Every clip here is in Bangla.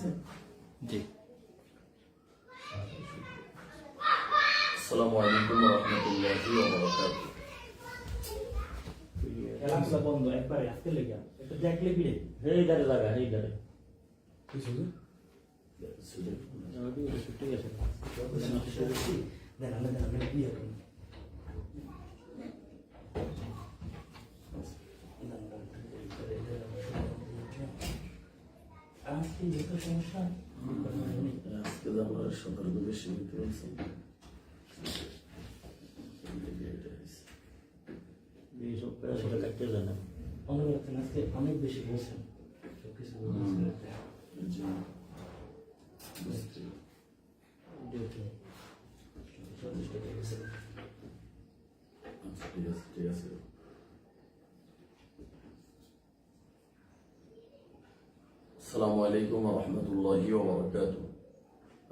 আছে? জি। আসসালামু আলাইকুম ওয়া রাহমাতুল্লাহি ওয়া বারাকাতুহু। এলাকা বন্ধ একবারে আজকে লেগে এটা দেখলে বিয়ে এই গাড়ি লাগা এই গাড়ি কি শুধু ঠিক আছে দেন আমরা বিয়ে করি আজকে যত সমস্যা আজকে আমরা সতর্ক বেশি হতে বলছি। এই সব সেটা কাটতে যায় না। অনেক আছেন আজকে অনেক বেশি বলছেন সব কিছু বলছেন জি, বুঝতে আচ্ছা, ঠিক আছে ঠিক আছে। আসসালামু আলাইকুম ওয়া রাহমাতুল্লাহি ওয়া বারাকাতুহু।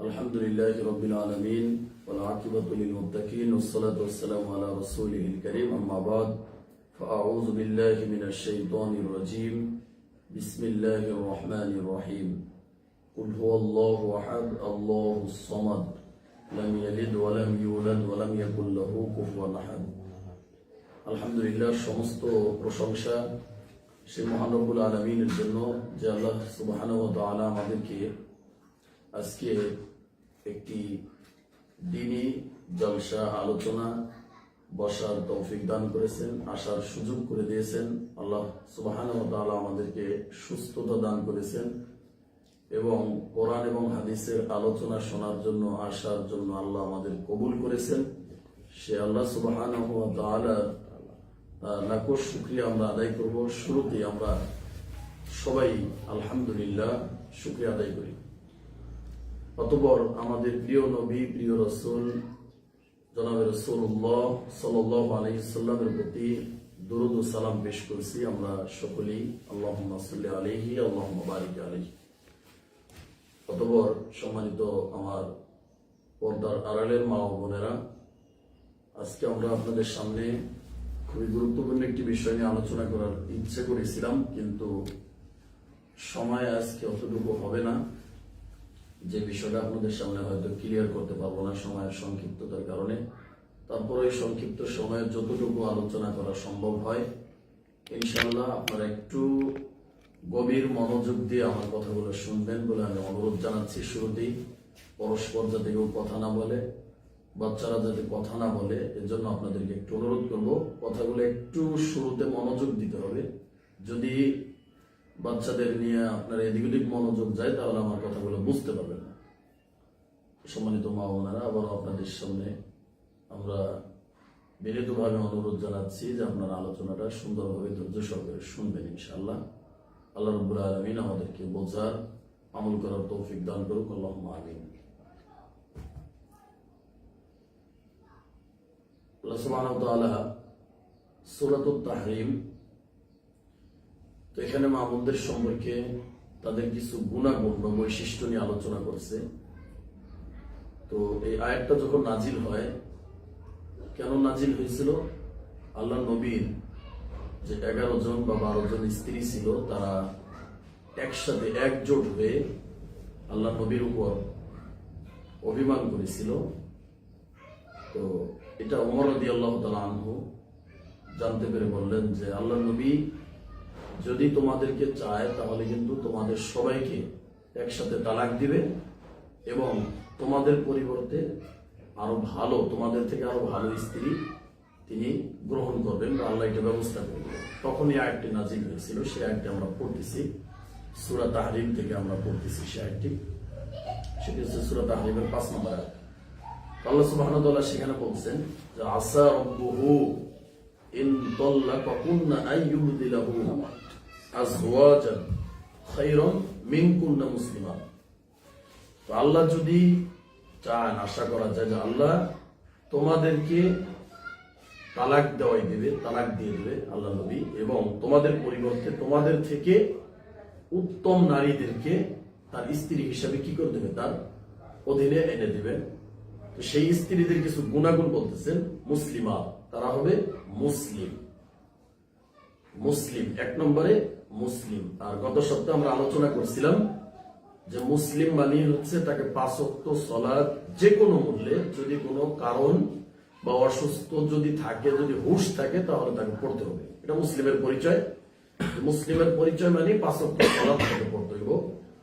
আলহামদুলিল্লাহি রাব্বিল আলামিন ওয়াল আকিবাতু লিল মুত্তাকিন ওয়াসসালাতু ওয়াসসালামু আলা রাসূলিহিল কারীম আম্মা বা'দ ফাআউযু বিল্লাহি মিনাশ শাইতানির রাজীম বিসমিল্লাহির রহমানির রহিম কুল হুয়াল্লাহু আহাদ আল্লাহুস সামাদ লাম ইয়ালিদ ওয়া লাম ইউলাদ ওয়া লাম ইয়াকুল লাহু কুফুয়ান আহাদ। আলহামদুলিল্লাহ, সমস্ত প্রশংসা সেই মহান রব্বুল আলামিনের জন্য যে আল্লাহ সুবহানাহু ওয়া তাআলা আমাদেরকে আজকে একটি দ্বীনি জলসা আলোচনা বসার তৌফিক দান করেছেন, আসার সুযোগ করে দিয়েছেন। আল্লাহ সুবহানাহু ওয়া তাআলা আমাদেরকে সুস্থতা দান করেছেন এবং কোরআন এবং হাদিসের আলোচনা শোনার জন্য আসার জন্য আল্লাহ আমাদের কবুল করেছেন। সে আল্লাহ সুবহানাহু ওয়া তাআলা লাখো শুকরিয়া আমরা আদায় করব। শুরুতে আমরা সবাই আলহামদুলিল্লাহ শুকরিয়া আদায় করি। অতঃপর আমাদের প্রিয় নবী প্রিয় রাসূল জনাবে রাসূলুল্লাহ সাল্লাল্লাহু আলাইহি ওয়াসাল্লামের প্রতি দরুদ ও সালাম পেশ করছি আমরা সকলেই। আল্লাহুম্মা সাল্লি আলাইহি আল্লাহুম্মা বারিক আলাইহি। অতঃপর সম্মানিত আমার পর্দার আড়ালের মা ও বোনেরা, আজকে আমরা আপনাদের সামনে খুবই গুরুত্বপূর্ণ একটি বিষয় নিয়ে আলোচনা করার ইচ্ছে করেছিলাম, কিন্তু সময় আজকে অতটুকু হবে না যে বিষয়টা আপনাদের সামনে হয়তো ক্লিয়ার করতে পারবো না সময়ের সংক্ষিপ্ততার কারণে। তারপরে এই সংক্ষিপ্ত সময়ে যতটুকু আলোচনা করা সম্ভব হয় ইনশাআল্লাহ আপনারা একটু গভীর মনোযোগ দিয়ে আমার কথাগুলো শুনবেন বলে আমি অনুরোধ জানাচ্ছি। শুরুতেই পরস্পর যাতে কেউ কথা না বলে, বাচ্চারা যাতে কথা না বলে, এজন্য আপনাদেরকে একটু অনুরোধ করবো কথাগুলো একটু শুরুতে মনোযোগ দিতে হবে। যদি বাচ্চাদের নিয়ে আপনার এদিক ওদিক মনোযোগ যায় তাহলে আমার কথাগুলো বুঝতে পারবেন না। সম্মানিত মা বোনেরা, আবার আপনাদের সামনে আমরা বিনীতভাবে অনুরোধ জানাচ্ছি যে আপনারা আলোচনাটা সুন্দরভাবে ধৈর্য সহকারে শুনবেন ইনশাআল্লাহ। আল্লাহ রাব্বুল আলামিন আমাদেরকে বোঝার আমল করার তৌফিক দান করুক, আল্লাহুম্মা আমিন। আল্লাহ সুবহানাহু ওয়া তাআলা সূরাতুত তাহরীম, তো এখানে মা বোনদের সম্পর্কে তাদের কিছু গুণাগুণ বা বৈশিষ্ট্য নিয়ে আলোচনা করছে। তো এই আয়াতটা যখন নাজিল হয়, কেন নাজিল হয়েছিল? আল্লাহ নবীর যে 11 জন বা 12 জন স্ত্রী ছিল, তারা একসাথে একজোট হয়ে আল্লাহ নবীর উপর অভিমান করেছিল। তো এটা ওমর রাদিয়াল্লাহু তাআলা আনহু জানতে পেরে বললেন যে আল্লাহ নবী যদি তোমাদেরকে চায় তাহলে কিন্তু তোমাদের সবাইকে একসাথে তালাক দিবে এবং তোমাদের পরিবর্তে আরো ভালো, তোমাদের থেকে আরো ভালো স্ত্রী তিনি গ্রহণ করবেন বা আল্লাহ এটা ব্যবস্থা করবেন। তখনই আয়াতটি নাজিল হয়েছিল। সেই আয়াতটি আমরা পড়তেছি সূরা তাহরীম থেকে, আমরা পড়তেছি সেই আয়াতটি। সেটি হচ্ছে সূরা তাহরীমের 5 নম্বর আয়াত। আল্লাহ সুবহানাহু ওয়া তাআলা সেখানে বলছেন যে আসা রাব্বুহু ইন তাল্লাকাকুন্না আইয়ুবদিলাহু আজওয়াজান খায়রান মিনকুন্না মুসলিমাত। তো আল্লাহ যদি চান, আশা করা যায় যে আল্লাহ তোমাদেরকে তালাক দেওয়াই দেবে, তালাক দিয়ে দেবে আল্লাহ নবী, এবং তোমাদের পরিবর্তে তোমাদের থেকে উত্তম নারীদেরকে তার স্ত্রী হিসাবে কি করে দেবে, তার অধীনে এনে দিবেন। তো সেই স্ত্রীদের কিছু গুণাগুণ বলতেছেন। মুসলিমা, তারা হবে মুসলিম। মুসলিম 1 নম্বরে মুসলিম। আর গত সপ্তাহে আমরা আলোচনা করছিলাম যে মুসলিম মানে হচ্ছে তাকে 5 ওয়াক্ত সালাত যে কোনো মূল্যে, যদি কোনো কারণ বা অসুস্থ যদি থাকে, যদি হুঁশ থাকে, তাহলে তাকে পড়তে হবে। এটা মুসলিমের পরিচয়। মুসলিমের পরিচয় মানে 5 ওয়াক্ত সালাত তাকে পড়তে হইব,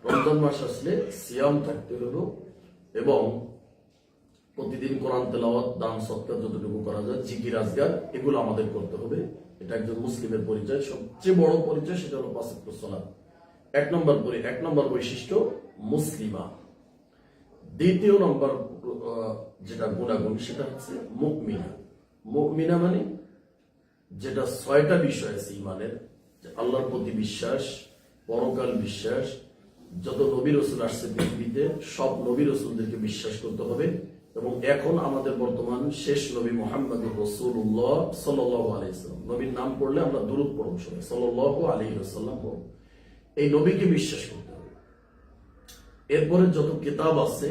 রমজান মাস আসলে সিয়াম থাকতে হইব, এবং প্রতিদিন কোরআন তেলাওয়াত, দান সৎকার যতটুকু করা যায়, জিকির আজগার, এগুলো আমাদের করতে হবে। এটা একজন মুসলিমের পরিচয়। সবচেয়ে বড় পরিচয় সেটা হলো 5 ওয়াক্ত সালাত। এক নম্বর বৈশিষ্ট্য মুসলিমা। দ্বিতীয় নম্বর যেটা গুণাগুণ সেটা হচ্ছে মুমিনা। মুমিনা মানে যেটা 6টা বিষয় আছে ইমানের, যে আল্লাহর প্রতি বিশ্বাস, পরকাল বিশ্বাস, যত নবী রাসূল আসছে পৃথিবীতে সব নবী রাসূলদেরকে বিশ্বাস করতে হবে, এবং এখন আমাদের বর্তমান শেষ নবী মুহাম্মদুর রাসূলুল্লাহ সাল্লাল্লাহু আলাইহি ওয়াসাল্লাম, নবীর নাম পড়লে আমরা দুরূদ পড়ব, সবাই সাল্লাল্লাহু আলাইহি ওয়াসাল্লাম পড়ব। এই নবীকে বিশ্বাস করতে হবে। এরপরে যত কিতাব আছে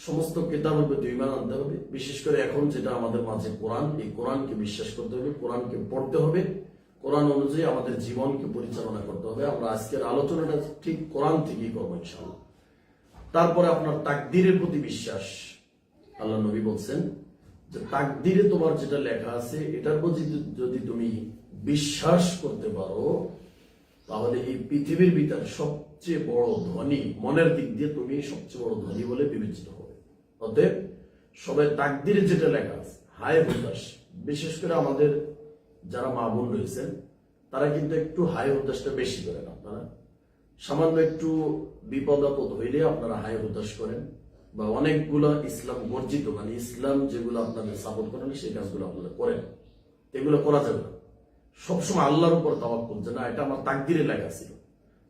সমস্ত কিতাবের প্রতি ঈমান আনতে হবে। বিশেষ করে এখন যেটা আমাদের মাঝে কোরআন, এই কোরআনকে বিশ্বাস করতে হবে, কোরআনকে পড়তে হবে, কোরআন অনুযায়ী আমাদের জীবনকে পরিচালনা করতে হবে। আমরা আজকের আলোচনাটা ঠিক কোরআন থেকেই করবো ইনশাআল্লাহ। তারপরে আপনার তাকদীরের প্রতি বিশ্বাস। আল্লাহ নবী বলছেন যে তাকদীরে তোমার যেটা লেখা আছে এটার প্রতি যদি তুমি বিশ্বাস করতে পারো, তাহলে এই পৃথিবীর ভিতরে সবচেয়ে বড় ধনী, মনের দিক দিয়ে তুমি সবচেয়ে বড় ধনী বলে বিবেচিত হবে। অতএব সবাই তাকদীরে যেটা লেখা আছে হায় হতাশ, বিশেষ করে আমাদের যারা মা বোন রয়েছেন তারা কিন্তু একটু হায় হতাশটা বেশি করেন। আপনারা সামান্য একটু বিপদ আপদ হইলে আপনারা হায় হতাশ করেন, বা অনেকগুলো ইসলাম বর্জিত মানে ইসলাম যেগুলো আপনাদের সাপোর্ট করেন সেই কাজগুলো আপনারা করেন। এগুলো করা যাবে না। সবসময় আল্লাহর উপর তাওয়াক্কুল, যে না এটা আমার তাকদীরে লেখা ছিল।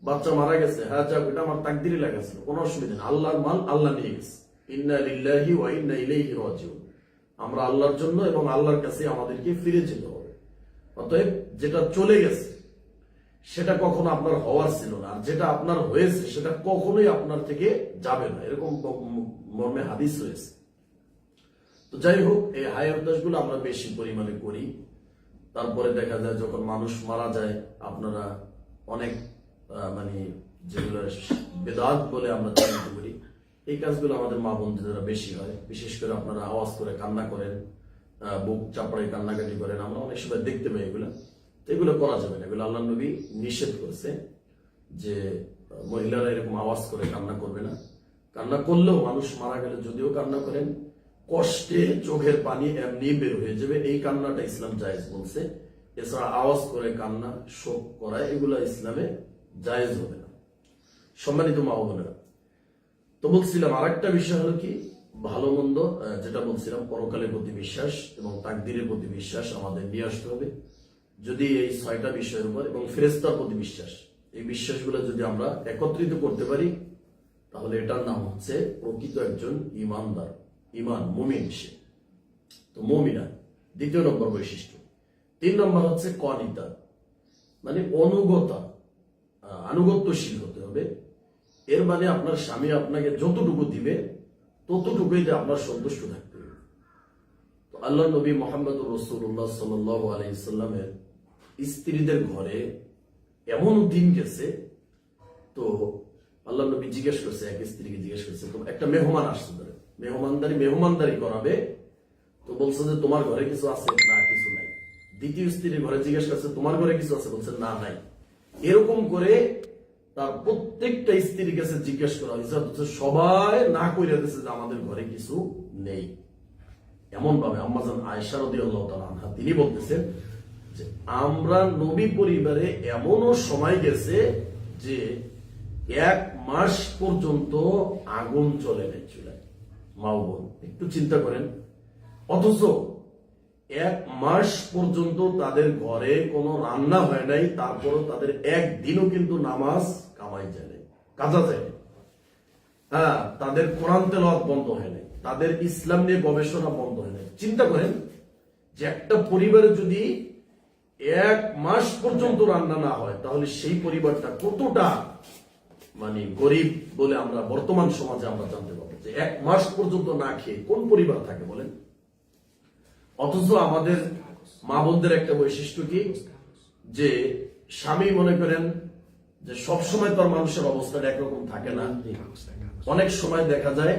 বাচ্চা মারা গেছে, হ্যাঁ যাক এটা আমার তাকদীরে লেখা ছিল, কোনো অসুবিধা নেই, আল্লাহর মাল আল্লাহ নিয়ে গেছে। ইন্না লিল্লাহি ওয়া ইন্না ইলাইহি রাজিউন। আমরা আল্লাহর জন্য এবং আল্লাহর কাছে আমাদেরকে ফিরে যেতে হবে। অতএব যেটা চলে গেছে সেটা কখনো আপনার হওয়ার ছিল না, আর যেটা আপনার হয়েছে সেটা কখনোই আপনার থেকে যাবে না, এরকম মর্মে হাদিস হয়েছে। তো যাই হোক, এই হায় হতাশ গুলো আমরা বেশি পরিমাণে করি। তারপরে দেখা যায় যখন মানুষ মারা যায়, আপনারা অনেক মানে যেগুলো বেদাত বলে আমরা চিহ্নিত করি, এই কাজগুলো আমাদের মা বোনদের বেশি হয়। বিশেষ করে আপনারা আওয়াজ করে কান্না করেন, বুক চাপড়ে কান্নাকাটি করেন, আমরা অনেক সময় দেখতে পাই এগুলো। এগুলো করা যাবে না, এগুলো আল্লাহ নবী নিষেধ করেছে যে মহিলারা এরকম আওয়াজ করে কান্না করবে না। কান্না করলেও মানুষ মারা গেলে যদিও কান্না করেন, কষ্টে চোখের পানি এমনি বের হয়ে যাবে, এই কান্নাটা ইসলাম জায়েজ বলছে। এছাড়া আওয়াজ করে কান্না, শোক করা, এগুলা ইসলামে জায়েজ হবে না। সম্মানিত মা বোনেরা, তো বলছিলাম আরেকটা বিষয় হলো কি, ভালো মন্দ যেটা বলছিলাম, পরকালের প্রতি বিশ্বাস এবং তাকদীরের প্রতি বিশ্বাস আমাদের নিয়ে আসতে হবে। যদি এই 6টা বিষয়ের উপর এবং ফেরেশতার প্রতি বিশ্বাস, এই বিশ্বাসগুলো যদি আমরা একত্রিত করতে পারি, তাহলে এটার নাম হচ্ছে প্রকৃত একজন ইমানদার, ইমান মুমিন সে। তো মুমিনা 2য় নম্বর বৈশিষ্ট্য। 3 নম্বর হচ্ছে কনিতা, মানে আনুগত্যশীল হতে হবে। এর মানে আপনার স্বামী আপনাকে যতটুকু দিবে ততটুকুইতে আপনার সন্তুষ্ট থাকতে হবে। তো আল্লাহ নবী মুহাম্মদুর রাসূলুল্লাহ সাল্লাল্লাহু আলাইহি ওয়াসাল্লামের স্ত্রীদের ঘরে এমন দিন গেছে, তো আল্লাহ নবী জিজ্ঞেস করছে, এক স্ত্রীকে জিজ্ঞেস করছে, তো একটা মেহমান আসছে, মেহমানদারি করাবে, তো বলছে যে তোমার ঘরে কিছু আছে? না, কিছু নাই। দ্বিতীয় স্ত্রীর ঘরে জিজ্ঞেস করছে, তোমার ঘরে কিছু আছে? বলছে না, নাই। এরকম করে তার প্রত্যেকটা স্ত্রীর কাছে জিজ্ঞেস করা হয়েছে, সবাই না কইরা দিয়েছে যে আমাদের ঘরে কিছু নেই। এমন ভাবে আম্মাজান আয়েশা রাদিয়াল্লাহু তাআলা আনহা তিনি বলতেছেন যে আমরা নবী পরিবারে এমনও সময় গেছে যে 1 মাস পর্যন্ত আগুন জ্বলে নাই চুলায়। মা বোন একটু চিন্তা করেন, অথচ 1 মাস পর্যন্ত তাদের ঘরে কোনো রান্না হয় নাই, তারপরও তাদের একদিনও কিন্তু নামাজ কামাই যায় নাই, কাজা যায় নাই। হ্যাঁ, তাদের কোরআন তেলাওয়াত বন্ধ হয় নাই, তাদের ইসলাম নিয়ে গবেষণা বন্ধ হয় নাই। চিন্তা করেন যে একটা পরিবারে যদি 1 মাস পর্যন্ত রান্না না হয়, তাহলে সেই পরিবারটা কতটা মানে গরিব বলে আমরা বর্তমান সমাজে আমরা জানতে পারবো। যে 1 মাস পর্যন্ত না খেয়ে কোন পরিবার থাকে বলেন? অথচ আমাদের মা বোনদের একটা বৈশিষ্ট্য কি, যে স্বামী মনে করেন যে সব সময় তো আর মানুষের অবস্থাটা একরকম থাকে না। জি। অনেক সময় দেখা যায়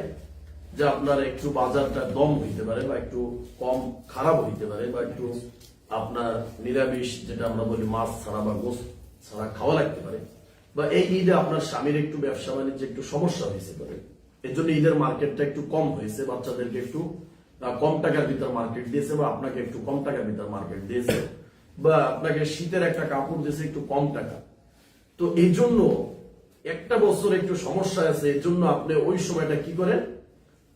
যে আপনার একটু বাজারটা দম হইতে পারে বা একটু কম খারাপ হইতে পারে বা একটু আপনার নিরামিষ যেটা আমরা বলি মাছ ছাড়া বা গোস ছাড়া খাওয়া লাগতে পারে, বা এই ঈদে আপনার স্বামীর একটু ব্যবসা বাণিজ্যে একটু সমস্যা হয়েছে পারে, এর জন্য ঈদের মার্কেটটা একটু কম হয়েছে, বাচ্চাদেরকে একটু কম টাকার ভিতর মার্কেট দিয়েছে বা আপনাকে একটু কম টাকার ভিতর মার্কেট দিয়েছে, বা আপনাকে শীতের একটা কাপড় দিয়েছে একটু কম টাকা। তো এই জন্য একটা বছর একটু সমস্যা আছে, এই জন্য আপনি ওই সময়টা কি করেন,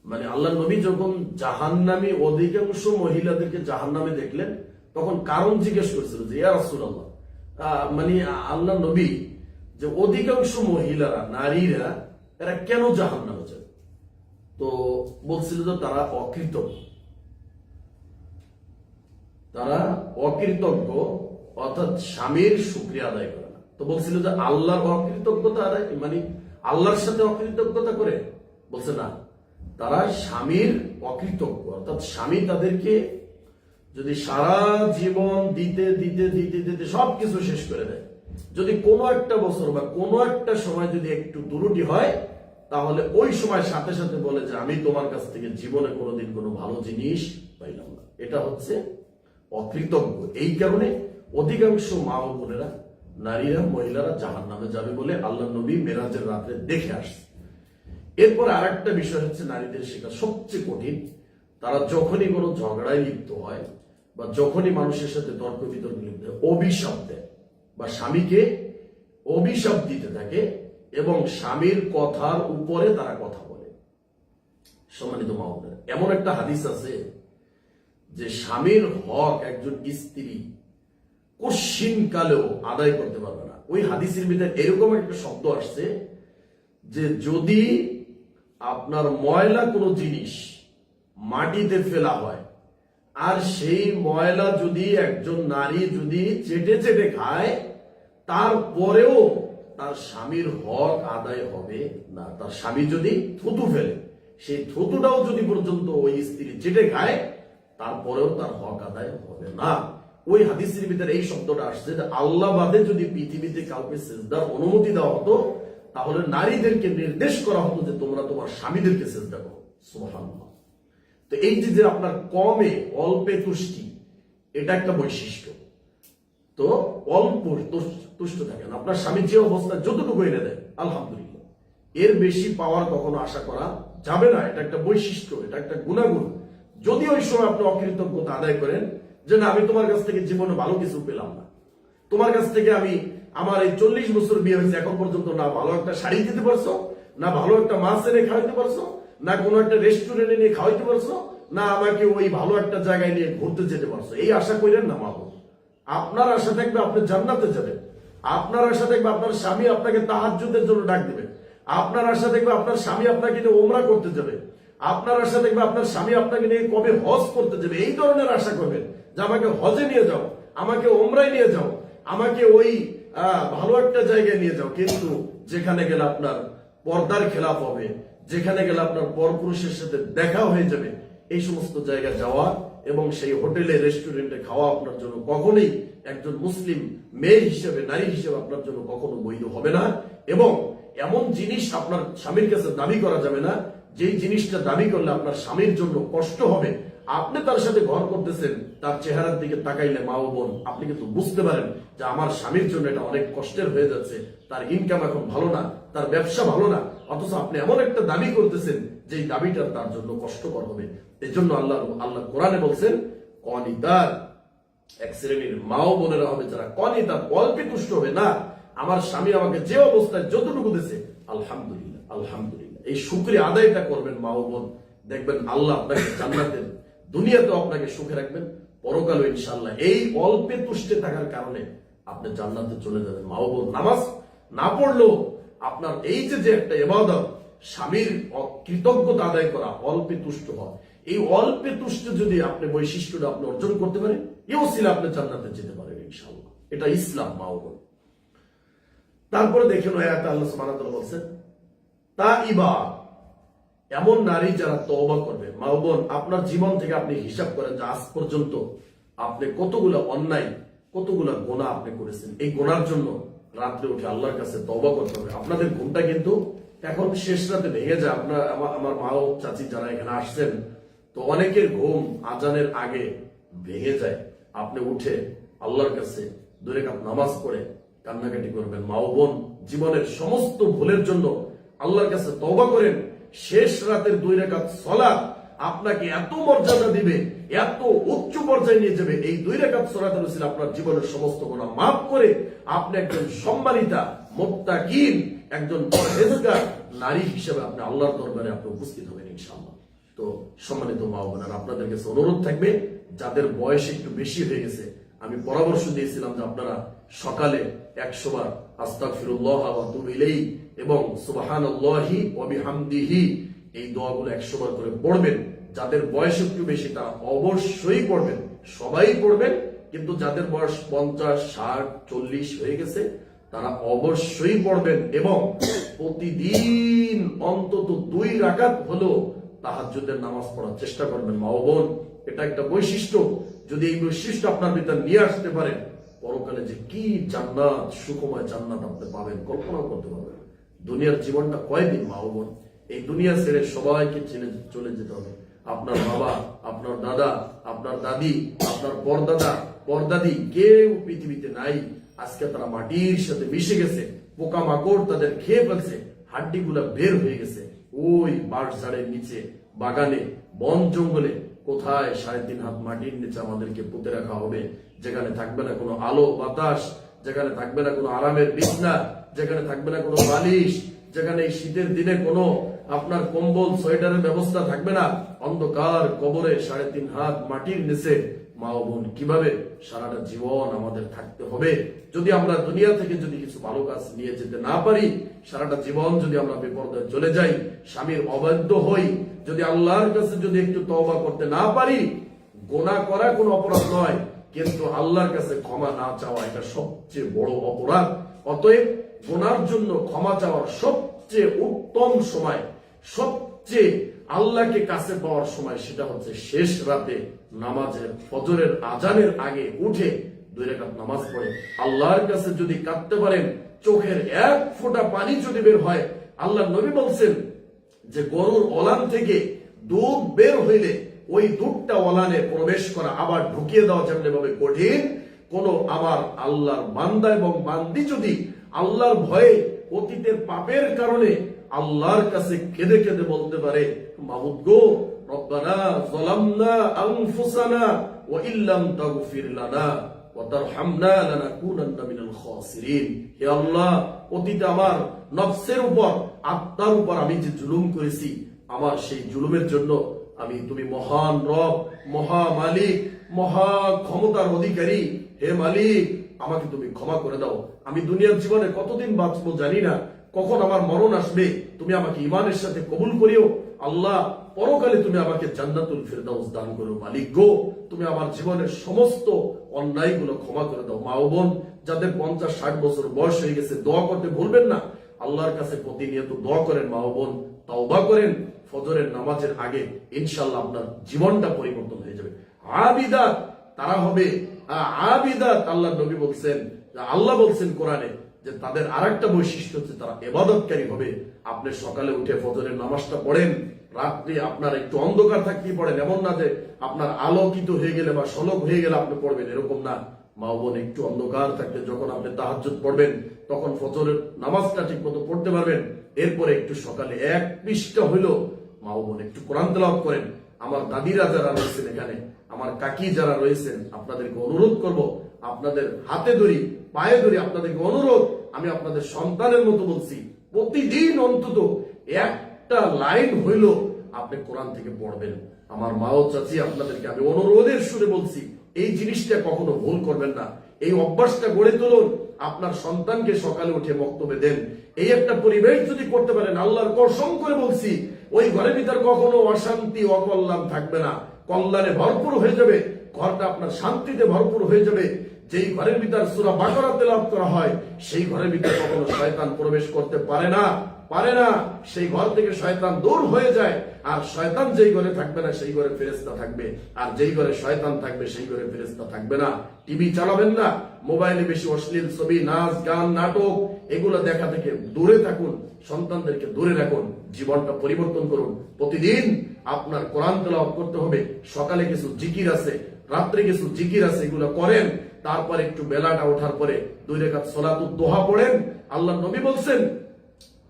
মানে আল্লাহ নবী যখন জাহান্নামী অধিকাংশ মহিলাদেরকে জাহান্নামে দেখলেন তখন কারণ জিজ্ঞেস করেছিল যে ইয়া রাসূলুল্লাহ, মানে আল্লাহ নবী যে অধিকাংশ মহিলারা নারীরা এরা কেন জাহান্নামে যায়? তো বলছিল যে তারা অকৃতজ্ঞ, তারা অকৃতজ্ঞ, অর্থাৎ স্বামীর শুকরিয়া আদায় করে না। তো বলছিল যে আল্লাহর অকৃতজ্ঞতা আদায়, মানে আল্লাহর সাথে অকৃতজ্ঞতা করে? বলছে না, তারা স্বামীর অকৃতজ্ঞ, অর্থাৎ স্বামী তাদেরকে যদি সারা জীবন দিতে দিতে দিতে দিতে সবকিছু শেষ করে দেয়, যদি কোনো একটা বছর বা কোনো একটা সময় যদি একটু দুরুটি হয়, তাহলে ওই সময় সাথে সাথে বলে যে আমি তোমার কাছ থেকে জীবনে কোনোদিন কোনো ভালো জিনিস পাইলাম না। এটা হচ্ছে অকৃতজ্ঞ। এই কারণে অধিকাংশ মা ও বোনেরা, নারীরা, মহিলারা জাহান্নামে যাবে বলে আল্লাহ নবী মেরাজের রাতে দেখে আসছে। এরপর আর একটা বিষয় হচ্ছে নারীদের শেখা সবচেয়ে কঠিন, তারা যখনই কোনো ঝগড়ায় লিপ্ত হয় বা যখনই মানুষের সাথে তর্ক বিতর্কে লিপ্ত হয়, অভিশাপ দেয় বা স্বামীকে অভিশাপ দিতে থাকে এবং স্বামীর কথার উপরে তারা কথা বলে। সম্মানিত মা বোনেরা, এমন একটা হাদিস আছে যে স্বামীর হক একজন স্ত্রী কশিন কালেও আদায় করতে পারবে না। ওই হাদিসের ভিতরে এরকম একটা শব্দ আসছে যে যদি আপনার ময়লা কোনো জিনিস মাটিতে ফেলা হয় আর সেই ময়লা যদি একজন নারী যদি চেটে চেটে খায়, তারপরেও তার স্বামীর হক আদায় হবে না। তার স্বামী যদি থুতু ফেলে, সেই থুতুটাও যদি পর্যন্ত ওই স্ত্রী চেটে খায়, তারপরেও তার হক আদায় হবে না। ওই হাদিসের ভিতরে এই শব্দটা আসছে যে আল্লাহ বাদে যদি পৃথিবীতে কাউকে সিজদার অনুমতি দেওয়া হতো, তাহলে নারীদেরকে নির্দেশ করা হতো যে তোমরা তোমার স্বামীদেরকে সিজদা করো। সুবহানাল্লাহ। তো এই যে আপনার কমে অল্পে তুষ্টি, এটা একটা বৈশিষ্ট্য। তো অল্প তুষ্ট থাকেন, আপনার স্বামী যে অবস্থায় যতটুকু এনে দেয় আলহামদুলিল্লাহ, এর বেশি পাওয়ার কখনো আশা করা যাবে না। এটা একটা বৈশিষ্ট্য, এটা একটা গুণাগুণ। যদি ওই সময় আপনি অকৃতজ্ঞতা আদায় করেন যে না, আমি তোমার কাছ থেকে জীবনে ভালো কিছু পেলাম না, তোমার কাছ থেকে আমি আমার এই 40 বছর বিয়ে হয়েছে এখন পর্যন্ত না ভালো একটা শাড়ি দিতে পারছো, না ভালো একটা মাছ এনে খাওয়াইতে পারছো, না কোনো একটা রেস্টুরেন্টে নিয়ে খাওয়াইতে পারছো, না আমাকে ওই ভালো একটা জায়গায় নিয়ে ঘুরতে যেতে পারছো, এই আশা করেন না মা বোন। আপনার আশা থাকবে আপনি জান্নাতে যাবেন, আপনার আশা থাকবে আপনার স্বামী আপনাকে তাহাজ্জুদের জন্য ডাক দিবে, আপনার আশা থাকবে আপনার স্বামী আপনাকে নিয়ে ওমরা করতে যাবে, আপনার আশা থাকবে আপনার স্বামী আপনাকে নিয়ে কবে হজ করতে যাবে। এই ধরনের আশা করবেন যে আমাকে হজে নিয়ে যাও, আমাকে ওমরায় নিয়ে যাও, আমাকে ওই ভালো একটা জায়গায় নিয়ে যাও। কিন্তু যেখানে গেলে আপনার পর্দার খেলাপ হবে, যেখানে গেলে আপনার পরপুরুষের সাথে দেখা হয়ে যাবে, এই সমস্ত জায়গায় যাওয়া এবং সেই হোটেলে রেস্টুরেন্টে খাওয়া আপনার জন্য কখনোই একজন মুসলিম মেয়ে হিসেবে, নারী হিসেবে আপনার জন্য কখনো বৈধ হবে না। এবং এমন জিনিস আপনার স্বামীর কাছে দাবি করা যাবে না যেই জিনিসটা দাবি করলে আপনার স্বামীর জন্য কষ্ট হবে। আপনি তার সাথে ঘর করতেছেন, তার চেহারার দিকে তাকাইলে মা ও বোন আপনি কিন্তু বুঝতে পারেন যে আমার স্বামীর জন্য এটা অনেক কষ্টের হয়ে যাচ্ছে, তার ইনকাম এখন ভালো না, তার ব্যবসা ভালো না, অথচ আপনি এমন একটা দাবি করতেছেন যে দাবিটা তার জন্য কষ্টকর হবে। এই জন্য আল্লাহ কোরআনে বলছেন কনিতার, এক শ্রেণীর মা ও বোনেরা হবে যারা কনিতার, অল্পে তুষ্ট হবে না। আমার স্বামী আমাকে যে অবস্থায় যতটুকু দিয়েছে আলহামদুলিল্লাহ আলহামদুলিল্লাহ, এই শুকরিয়া আদায়টা করবেন মা ও বোন। দেখবেন আল্লাহ আপনাকে জান্নাতের দুনিয়াতেও আপনাকে সুখে রাখবেন, পরকালও ইনশাআল্লাহ এই অল্পে তুষ্টে থাকার কারণে আপনি জান্নাতে চলে যাবেন। মা ও বোন, নামাজ না পড়লেও আপনার এই যে একটা ইবাদত, স্বামীর কৃতজ্ঞতা আদায় করা, অল্পে তুষ্ট হওয়া, এই অল্পে তুষ্ট যদি আপনি বৈশিষ্ট্যটা আপনি অর্জন করতে পারেন, এও ছিল আপনি জান্নাতে যেতে পারেন ইনশাআল্লাহ। এটা ইসলাম মা ও বোন। তারপরে দেখেন আয়াতে আল্লাহ সুবহানাহু ওয়া তাআলা বলেন তাইবা, এমন নারী যারা তওবা করবে। মা ও বোন, আপনার জীবন থেকে আপনি হিসাব করেন যে আজ পর্যন্ত আপনি কতগুলো অন্যায়, কতগুলো গুনাহ আপনি করেছেন। এই গুনার জন্য রাত্রে উঠে আল্লাহর কাছে তওবা করতে হবে। আপনাদের ঘুমটা কিন্তু এখন শেষ রাতে ভেঙে যায়। আপনার আমার মা ও চাচি যারা এখানে আসছেন, তো অনেকের ঘুম আজানের আগে ভেঙে যায়। আপনি উঠে আল্লাহর কাছে 2 রাকাত নামাজ পড়ে কান্নাকাটি করবেন। মা ও বোন, জীবনের সমস্ত ভুলের জন্য আল্লাহর কাছে তওবা করেন। শেষ রাতের 2 রাকাত সালাত আপনাকে এত মর্যাদা দিবে, এত উচ্চ পর্যায়ে নিয়ে যাবে। এই 2 রাকাত সালাতের উসিলা আপনার জীবনের সমস্ত গুনাহ মাফ করে আপনি একজন সম্মানিতা, মুত্তাকিন, একজন পরহেজগার নারী হিসেবে আপনি আল্লাহর দরবারে আপনি উপস্থিত হবেন ইনশাআল্লাহ। তো সম্মানিত মা ও বোনেরা, আপনাদের কাছে অনুরোধ থাকবে, যাদের বয়স একটু বেশি হয়ে গেছে, আমি পরামর্শ দিয়েছিলাম যে আপনারা সকালে 100 বার আস্তাগফিরুল্লাহ ওয়া আতুবু ইলাইহি এবং সুবহানাল্লাহি ওয়া বিহামদিহি এই দোয়াগুলো 100 বার করে পড়বেন। যাদের বয়স একটু বেশি তারা অবশ্যই পড়বেন, সবাই পড়বেন, কিন্তু যাদের বয়স 50, 60, 40 হয়ে গেছে তারা অবশ্যই পড়বেন এবং প্রতিদিন অন্তত 2 রাকাত হলো তাহাজ্জুদের নামাজ পড়ার চেষ্টা করবেন। মা ও বোন, এটা একটা বৈশিষ্ট্য। যদি এই বৈশিষ্ট্য আপনার ভিতর নিয়ে আসতে পারেন, পরকালে যে কি জান্নাত, সুখময় জান্নাত আপনি পাবেন কল্পনা করতে পারবেন। দুনিয়ার জীবনটা কয়দিন মা ও বোন? এই দুনিয়া ছেড়ে সবাইকে চলে যেতে হবে। আপনার বাবা, আপনার দাদা, আপনার দাদি, আপনার পরদাদা, পরদাদি কেউ পৃথিবীতে নাই। আজকে তারা মাটির সাথে মিশে গেছে, পোকামাকড় তাদের খেয়ে ফেলছে, হাড্ডিগুলা বের হয়ে গেছে। ওই বাঁশঝাড়ের নিচে, বাগানে, বন জঙ্গলে কোথায় 3.5 হাত মাটির নিচে আমাদেরকে পুঁতে রাখা হবে, যেখানে থাকবে না কোনো আলো বাতাস, যেখানে থাকবে না কোনো আরামের বিছনা, যেখানে থাকবে না কোনো বালিশ, যেখানে এই শীতের দিনে কোনো আপনার কম্বল সোয়েটারের ব্যবস্থা থাকবে না। অন্ধকার কবরে 3.5 হাত মাটির নিচে মা ও বোন, কিভাবে সারাটা জীবন আমাদের থাকতে হবে? যদি আমরা দুনিয়া থেকে যদি কিছু ভালো কাজ নিয়ে যেতে না পারি, সারাটা জীবন যদি আমরা বিপর্যয়ে চলে যাই, স্বামীর অবাধ্য হই, যদি আল্লাহর কাছে যদি একটু তওবা করতে না পারি, গুনাহ করা কোনো অপরাধ নয়, কিন্তু আল্লাহর কাছে ক্ষমা না চাওয়া এটা সবচেয়ে বড় অপরাধ। অতএব গুনার জন্য ক্ষমা চাওয়ার সবচেয়ে উত্তম সময়, সবচেয়ে আল্লাহকে কাছে পাওয়ার সময়, সেটা হচ্ছে শেষ রাতে নামাজের ফজরের আজানের আগে উঠে 2 রাকাত নামাজ পড়ে আল্লাহর কাছে যদি কাঁদতে পারেন, চোখের 1 ফোঁটা পানি যদি বের হয়, আল্লাহ নবী বলছেন যে গরুর ওলান থেকে দুধ বের হইলে ওই দুধটা ওলানে প্রবেশ করা আবার ঢুকিয়ে দেওয়া যেমন ভাবে কঠিন, কোন আমার আল্লাহর বান্দা এবং বান্দি যদি আল্লাহর ভয়ে অতীতের পাপের কারণে আল্লাহর কাছে কেঁদে কেঁদে বলতে পারে, মাবুদ গো, রব্বানা যালামনা আনফুসানা ওয়া ইল্লাম তাগফির লানা ওয়া তারহামনা লানাকুনান্না মিনাল খাসিরিন। হে আল্লাহ, অতীতে আমার নফসের উপর, আত্মার উপর আমি যে জুলুম করেছি, আমার সেই জুলুমের জন্য তুমি মহান রব, মহা মালিক, মহা ক্ষমতার অধিকারী, হে মালিক, আমাকে তুমি ক্ষমা করে দাও। আমি দুনিয়ার জীবনে কতদিন বাঁচবো জানি না, কখন আমার মরণ আসবে, তুমি আমাকে ঈমানের সাথে কবুল করিও। আল্লাহ, পরকালে তুমি আমাকে জান্নাতুল ফিরদাউস দান করো। মালিক গো, তুমি আমার জীবনের সমস্ত অন্যায়গুলো ক্ষমা করে দাও। মা ও বোন, যাদের 50-60 বছর বয়স হয়ে গেছে, দোয়া করতে ভুলবেন না। আল্লাহর কাছে প্রতিনিয়ত দোয়া করেন মা ও বোন, তাওবা করেন ফজরের নামাজের আগে, ইনশাআল্লাহ আপনার জীবনটা পরিবর্তন হয়ে যাবে। আবিদাত তারা হবে, আবিদাত আল্লাহ নবী বলছেন, আল্লাহ বলছেন কোরআনে যে তাদের আরেকটা বৈশিষ্ট্য হচ্ছে তারা ইবাদতকারী হবে। আপনি সকালে উঠে ফজরের নামাজটা পড়েন, রাত্রে আপনার একটু অন্ধকার থাকতেই পড়েন, এমন না যে আপনার আলোকিত হয়ে গেলে বা সলক হয়ে গেলে আপনি পড়বেন, এরকম না। মা বোন, একটু অন্ধকার থাকতে যখন আপনি তাহাজ্জুদ পড়বেন, তখন ফজরের নামাজটা ঠিক মতো পড়তে পারবেন। এরপরে একটু সকালে 1 পৃষ্ঠা হইলো মা বোন একটু কোরআন তেলাওয়াত করেন। আমার দাদিরা যারা রয়েছেন এখানে, আমার কাকি যারা রয়েছেন, আপনাদেরকে অনুরোধ করব, আপনাদের হাতে ধরি, পায়ে ধরি, আপনাদেরকে অনুরোধ, আমি আপনাদের সন্তানের মতো বলছি, প্রতিদিন অন্তত 1টা লাইন হইল আপনি কোরআন থেকে পড়বেন। আমার মা ও চাচি, আপনাদেরকে আমি অনুরোধের সুরে বলছি, এই জিনিসটা কখনো ভুল করবেন না। এই অভ্যাসটা গড়ে তুলুন। আপনার সন্তানকে সকালে উঠে বক্তব্য দেন। এই একটা পরিবেশ যদি করতে পারেন, আল্লাহর কসম করে বলছি, ওই ঘরের ভিতর কখনো অশান্তি, অকল্যাণ থাকবে না, কল্যাণে ভরপুর হয়ে যাবে। ঘরটা আপনার শান্তিতে ভরপুর হয়ে যাবে। যেই ঘরের ভিতর সূরা বাকারা তেলাওয়াত করা হয়, সেই ঘরের ভিতর কখনো শয়তান প্রবেশ করতে পারে না। সেই ঘর থেকে শয়তান দূর হয়ে যায়। আর শয়তান যেই ঘরে থাকবে না, সেই ঘরে ফেরেশতা থাকবে। আর যেই ঘরে শয়তান থাকবে, সেই ঘরে ফেরেশতা থাকবে না। টিভি চালাবেন না, মোবাইলে বেশি অশ্লীল ছবি, নাচ, গান, নাটক এগুলো দেখা থেকে দূরে থাকুন, সন্তানদেরকে দূরে রাখুন, জীবনটা পরিবর্তন করুন। প্রতিদিন আপনার কোরআন তেলাওয়াত করতে হবে। সকালে কিছু জিকির আছে, রাত্রে কিছু জিকির আছে, এগুলো করেন। তারপর একটু বেলাটা ওঠার পরে 2 রাকাত সালাতুদ দোহা পড়েন। আল্লাহ নবী বলছেন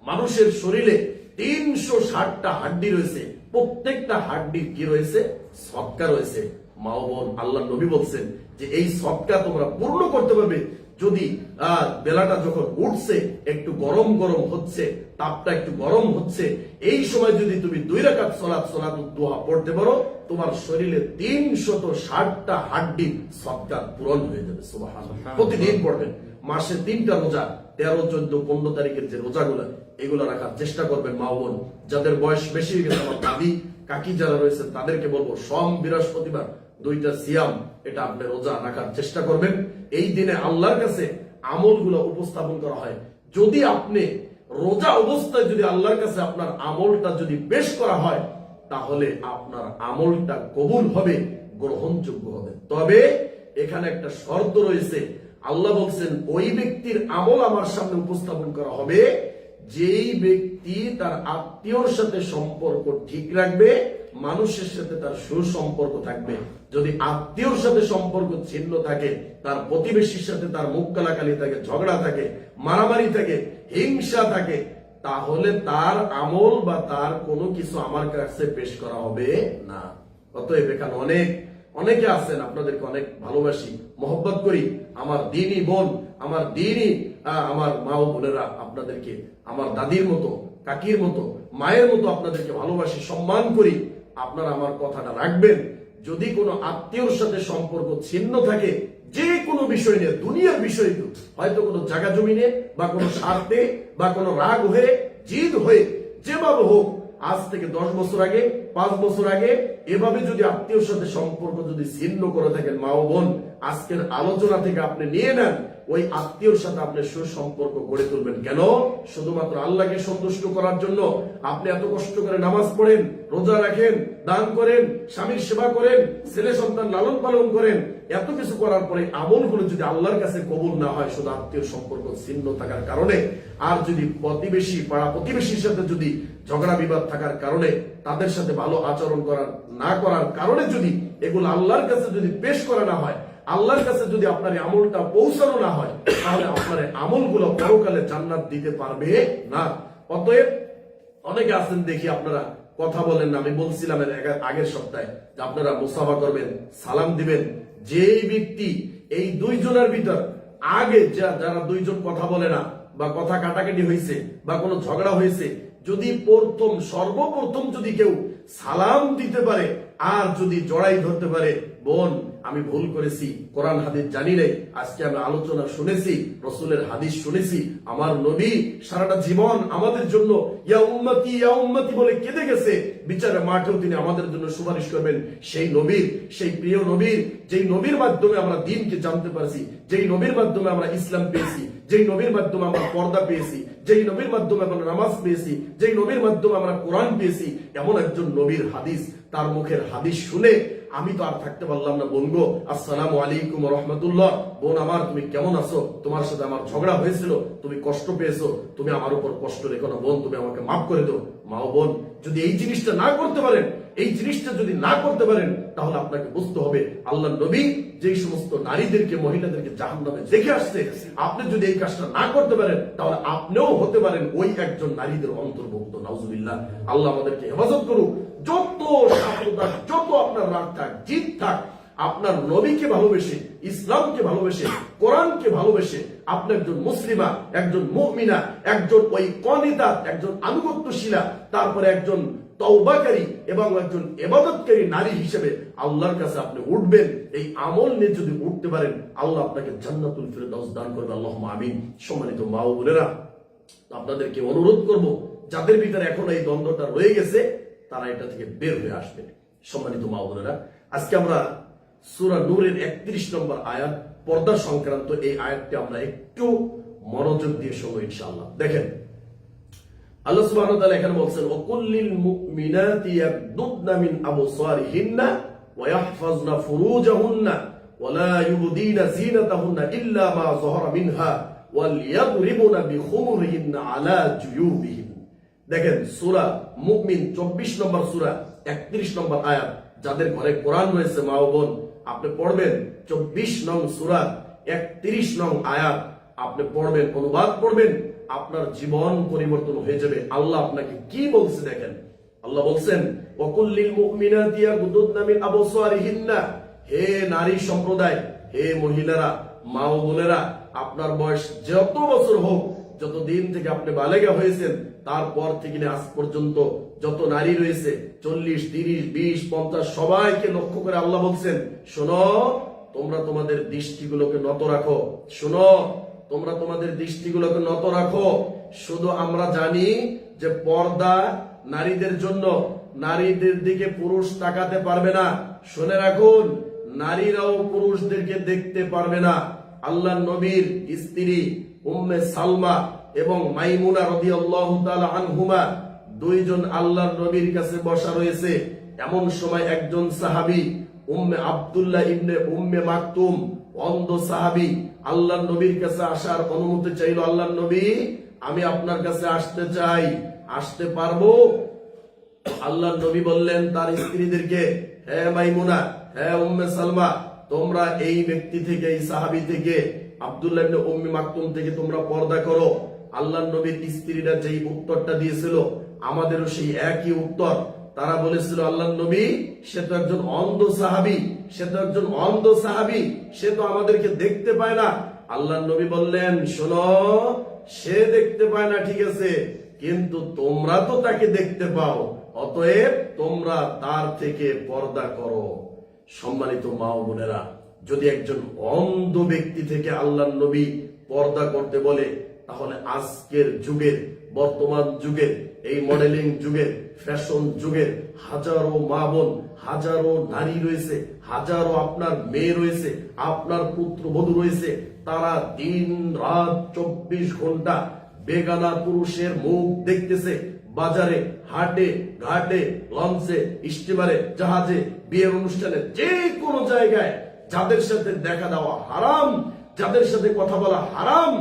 মানুষের শরীরে 360টা হাড্ডি রয়েছে, প্রত্যেকটা হাড্ডির কি রয়েছে? সদকা রয়েছে। মা ও বোন, আল্লাহ নবী বলছেন যে এই সদকা তোমরা পূর্ণ করতে পারবে যদি বেলাটা যখন উঠছে, একটু গরম গরম হচ্ছে, তাপটা একটু গরম হচ্ছে, এই সময় যদি তুমি 2 রাকাত সালাতুদ দোহা পড়তে পারো, তোমার শরীরে 360টা হাড্ডি সদকা পূরণ হয়ে যাবে। সুবহানাল্লাহ। প্রতিদিন পড়বেন। মাসে 3টা রোজা, 13, 14, 15 তারিখের যে রোজাগুলো, এগুলো রাখার চেষ্টা করবেন। মা বোন, যাদের বয়স বেশি হয়ে গেছে, আমার দাদি কাকি যারা রয়েছে, তাদেরকে বলবো সোম বৃহস্পতিবার 2টা সিয়াম, এটা আপনি রোজা রাখার চেষ্টা করবেন। এই দিনে আল্লাহর কাছে আমলগুলো উপস্থাপন করা হয়। যদি আপনি রোজা অবস্থায় যদি আল্লাহর কাছে আপনার আমলটা যদি পেশ করা হয়, তাহলে আপনার আমলটা কবুল হবে, গ্রহণযোগ্য হবে। তবে এখানে একটা শর্ত রয়েছে। আল্লাহ বলছেন ওই ব্যক্তির আমল আমার সামনে উপস্থাপন করা হবে যেই ব্যক্তি তার আত্মীয়র সাথে সম্পর্ক ঠিক রাখবে, মানুষের সাথে তার সুসম্পর্ক থাকবে। যদি আত্মীয়র সাথে সম্পর্ক ছিন্ন থাকে, তার প্রতিবেশীর সাথে তার মুখ কালাকালি থাকে, ঝগড়া থাকে, মারামারি থাকে, হিংসা থাকে, তাহলে তার আমল বা তার কোনো কিছু আমার কাছে পেশ করা হবে না। অতএব এখানে অনেকে আছেন, আপনাদেরকে অনেক ভালোবাসি, মহব্বত করি, আমার দিনই বোন, আমার দিনই আমার মা ও বোনেরা, আপনাদেরকে আমার দাদির মতো, কাকির মতো, মায়ের মতো আপনাদেরকে ভালোবাসি, সম্মান করি। আপনারা আমার কথাটা রাখবেন। যদি কোনো আত্মীয়র সাথে সম্পর্ক ছিন্ন থাকে, যে কোনো বিষয় নিয়ে, দুনিয়ার বিষয়, হয়তো কোনো জায়গা জমি নিয়ে বা কোনো স্বার্থে বা কোনো রাগ হয়ে, জিদ হয়ে, যেভাবে হোক, আজ থেকে 10 বছর আগে, 5 বছর আগে এভাবে যদি আত্মীয়র সাথে সম্পর্ক যদি ছিন্ন করে থাকেন, মা ও বোন, আজকের আলোচনা থেকে আপনি নিয়ে নেন, ওই আত্মীয়র সাথে আপনি সুসম্পর্ক গড়ে তুলবেন। কেন? শুধুমাত্র আল্লাহকে সন্তুষ্ট করার জন্য আপনি এত কষ্ট করে নামাজ পড়েন, রোজা রাখেন, দান করেন, স্বামীর সেবা করেন, ছেলে সন্তান লালন পালন করেন, এত কিছু করার পরে আমলগুলো যদি আল্লাহর কাছে কবুল না হয়, শুধু আত্মীয় সম্পর্ক ছিন্ন থাকার কারণে, আর যদি প্রতিবেশী, পাড়া প্রতিবেশীর সাথে যদি ঝগড়া বিবাদ থাকার কারণে, তাদের সাথে ভালো আচরণ না করার কারণে যদি এগুলো আল্লাহর কাছে যদি পেশ করা না হয়, আল্লাহর কাছে যদি আপনার আমলটা পৌঁছানো না হয়, তাহলে আপনার আমলগুলো পরকালে জান্নাত দিতে পারবে না। অতএব অনেকে আছেন দেখি আপনারা কথা বলেন না। আমি বলছিলাম এর আগের সপ্তাহে যে আপনারা মুসাফা করবেন, সালাম দিবেন। যেই ব্যক্তি এই 2 জনের ভিতর আগে যারা 2 জন কথা বলে না, বা কথা কাটাকাটি হয়েছে, বা কোনো ঝগড়া হয়েছে, যদি সর্বপ্রথম যদি কেউ সালাম দিতে পারে আর যদি জড়াই ধরতে পারে, বোন আমি ভুল করেছি, কোরআন হাদিস জানি নাই, আজকে আমি আলোচনা শুনেছি, রসুলের হাদিস শুনেছি, আমার নবী সারাটা জীবন আমাদের জন্য ইয়া উম্মতি ইয়া উম্মতি বলে কেঁদে গেছে, বিচারের মাঠেও তিনি আমাদের জন্য সুপারিশ করবেন। সেই নবীর, সেই প্রিয় নবীর, যেই নবীর মাধ্যমে আমরা দ্বীনকে জানতে পারছি, যেই নবীর মাধ্যমে আমরা ইসলাম পেয়েছি, যেই নবীর মাধ্যমে আমরা পর্দা পেয়েছি, যেই নবীর মাধ্যমে আমরা নামাজ পেয়েছি, যেই নবীর মাধ্যমে আমরা কোরআন পেয়েছি, এমন একজন নবীর হাদিস, তার মুখের হাদিস শুনে আমি তো আর থাকতে পারলাম না। বোন গো, আসসালামু আলাইকুম রহমতুল্লাহ, বোন আমার তুমি কেমন আছো? তোমার সাথে আমার ঝগড়া হয়েছিল, তুমি কষ্ট পেয়েছো, তুমি আমার উপর কষ্ট রেখো না বোন, তুমি আমাকে মাফ করে দাও। মা ও বোন, যদি এই জিনিসটা না করতে পারেন, তাহলে আপনাকে বুঝতে হবে আল্লাহ নবী যেই সমস্ত নারীদেরকে, মহিলাদেরকে জাহান্নামে দেখে আসছে, আপনি যদি এই কাজটা না করতে পারেন, তাহলে আপনিও হতে পারেন ওই একজন নারীদের অন্তর্ভুক্ত। নাউজুবিল্লাহ। আল্লাহ আমাদেরকে হেফাজত করুক। যত স্বার্থতা, যত আপনার রাগ থাক, জিদ থাক, আপনার নবীকে ভালোবেসে, ইসলামকে ভালোবেসে, কোরআনকে ভালোবেসে আপনি একজন মুসলিমা, একজন মুমিনা, একজন ওই কনিতাত, একজন আনুগত্যশীলা, তারপরে একজন তওবাকারী এবং একজন ইবাদতকারী নারী হিসেবে আল্লাহর কাছে আপনি উঠবেন। এই আমল নিয়ে যদি উঠতে পারেন, আল্লাহ আপনাকে জান্নাতুল ফিরদাউস দান করবে। আল্লাহুম্মা আমিন। সম্মানিত মা ও বোনেরা, আপনাদেরকে অনুরোধ করব, যাদের ভিতরে এখন এই দ্বন্দ্বটা রয়ে গেছে, তারা এটা থেকে বের হয়ে আসবে। সম্মানিত মা ও বোনেরা, আজকে আমরা সূরা নূরের 31 নম্বর আয়াত, পর্দা সংক্রান্ত এই আয়াতটি আমরা একটু মনোযোগ দিয়ে শুনবো ইনশাআল্লাহ। দেখেন, আল্লাহ সুবহানাহু ওয়া তাআলা এখানে বলছেন, ওয়াকুল্লিল মুমিনাতি ইয়াগদুদনা মিন আবসারিহিন্না ওয়া ইয়াহফাজনা ফুরুজাহুন্না ওয়ালা ইউবদিনা যিনাতাহুন্না ইল্লা মা যাহারা মিনহা ওয়ালিয়াদরিবুনা বিখুমুরিহিন্না আলা জুয়ুবিহিন। দেখেন সূরা মুমিন 24 নম্বর সূরা 31 নম্বর আয়াত। যাদের ঘরে কোরআন রয়েছে মা ও বোন, আপনি পড়বেন 24 নং সূরা 31 নং আয়াত, আপনি পড়বেন, অনুবাদ পড়বেন, আপনার জীবন পরিবর্তন হয়ে যাবে। আল্লাহ আপনাকে কি বলছে দেখেন। আল্লাহ বলছেন ওয়াকুল্লিল মুমিনাতি ইয়াগুদুদনা মিন আবসারিহিন্না, হে নারী সম্প্রদায়, হে মহিলারা, মা ও বোনেরা, আপনার বয়স যত বছর হোক, যত দিন থেকে আপনি বালেগা হয়েছেন, তারপর থেকে আজ পর্যন্ত যত নারী রয়েছে 40, 30, 20, 50 সবাইকে লক্ষ্য করে আল্লাহ বলছেন, শোনো তোমরা তোমাদের দৃষ্টিগুলোকে নত রাখো, শোনো তোমরা তোমাদের দৃষ্টিগুলোকে নত রাখো। শুধু আমরা জানি যে পর্দা নারীদের জন্য, নারীদের দিকে পুরুষ তাকাতে পারবে না। শুনে রাখুন, নারীরাও পুরুষদেরকে দেখতে পারবে না। আল্লাহ নবীর স্ত্রী উম্মে সালমা এবং মাইমুনা রাদিয়াল্লাহু তাআলা আনহুমা দুইজন আল্লাহর নবীর কাছে বসা রয়েছে। এমন সময় একজন সাহাবী উম্মে আব্দুল্লাহ ইবনে উম্মে মাকতুম, অন্ধ সাহাবী, আল্লাহর নবীর কাছে আসার অনুমতি চাইল। আল্লাহর নবী, আমি আপনার কাছে আসতে চাই, আসতে পারবো? আল্লাহর নবী বললেন তার স্ত্রীদেরকে, হে মাইমুনা, হে উম্মে সালমা, তোমরা এই ব্যক্তি থেকে, এই সাহাবী থেকে, আব্দুল্লাহ ইবনে উম্মে মাকতুম থেকে তোমরা পর্দা করো। আল্লাহর নবীর স্ত্রীরা যেই উত্তরটা দিয়েছিল, আমাদেরও সেই একই উত্তর। তারা বলেছিল, আল্লাহর নবী, সে তো একজন অন্ধ সাহাবী, সে তো একজন অন্ধ সাহাবী, সে তো আমাদেরকে দেখতে পায় না। আল্লাহর নবী বললেন, শোনো, সে দেখতে পায় না ঠিক আছে, কিন্তু তোমরা তো তাকে দেখতে পাও, অতএব তোমরা তার থেকে পর্দা করো। সম্মানিত মা ও বোনেরা, যদি একজন অন্ধ ব্যক্তি থেকে আল্লাহর নবী পর্দা করতে বলে, তাহলে আজকের যুগের, বর্তমান যুগের, এই মডেলিং যুগের, ফ্যাশন যুগের হাজারো মা বোন, হাজারো নারী রয়েছে, হাজারো আপনার মেয়ে রয়েছে, আপনার পুত্রবধূ রয়েছে, তারা দিন রাত 24 ঘন্টা বেগানা পুরুষের মুখ দেখতেছে। বাজারে, হাটে, ঘাটে, লঞ্চে, স্টিমারে, জাহাজে, বিয়ের অনুষ্ঠানে, যে কোনো জায়গায় যাদের সাথে দেখা দেওয়া হারাম, যাদের সাথে কথা বলা হারাম,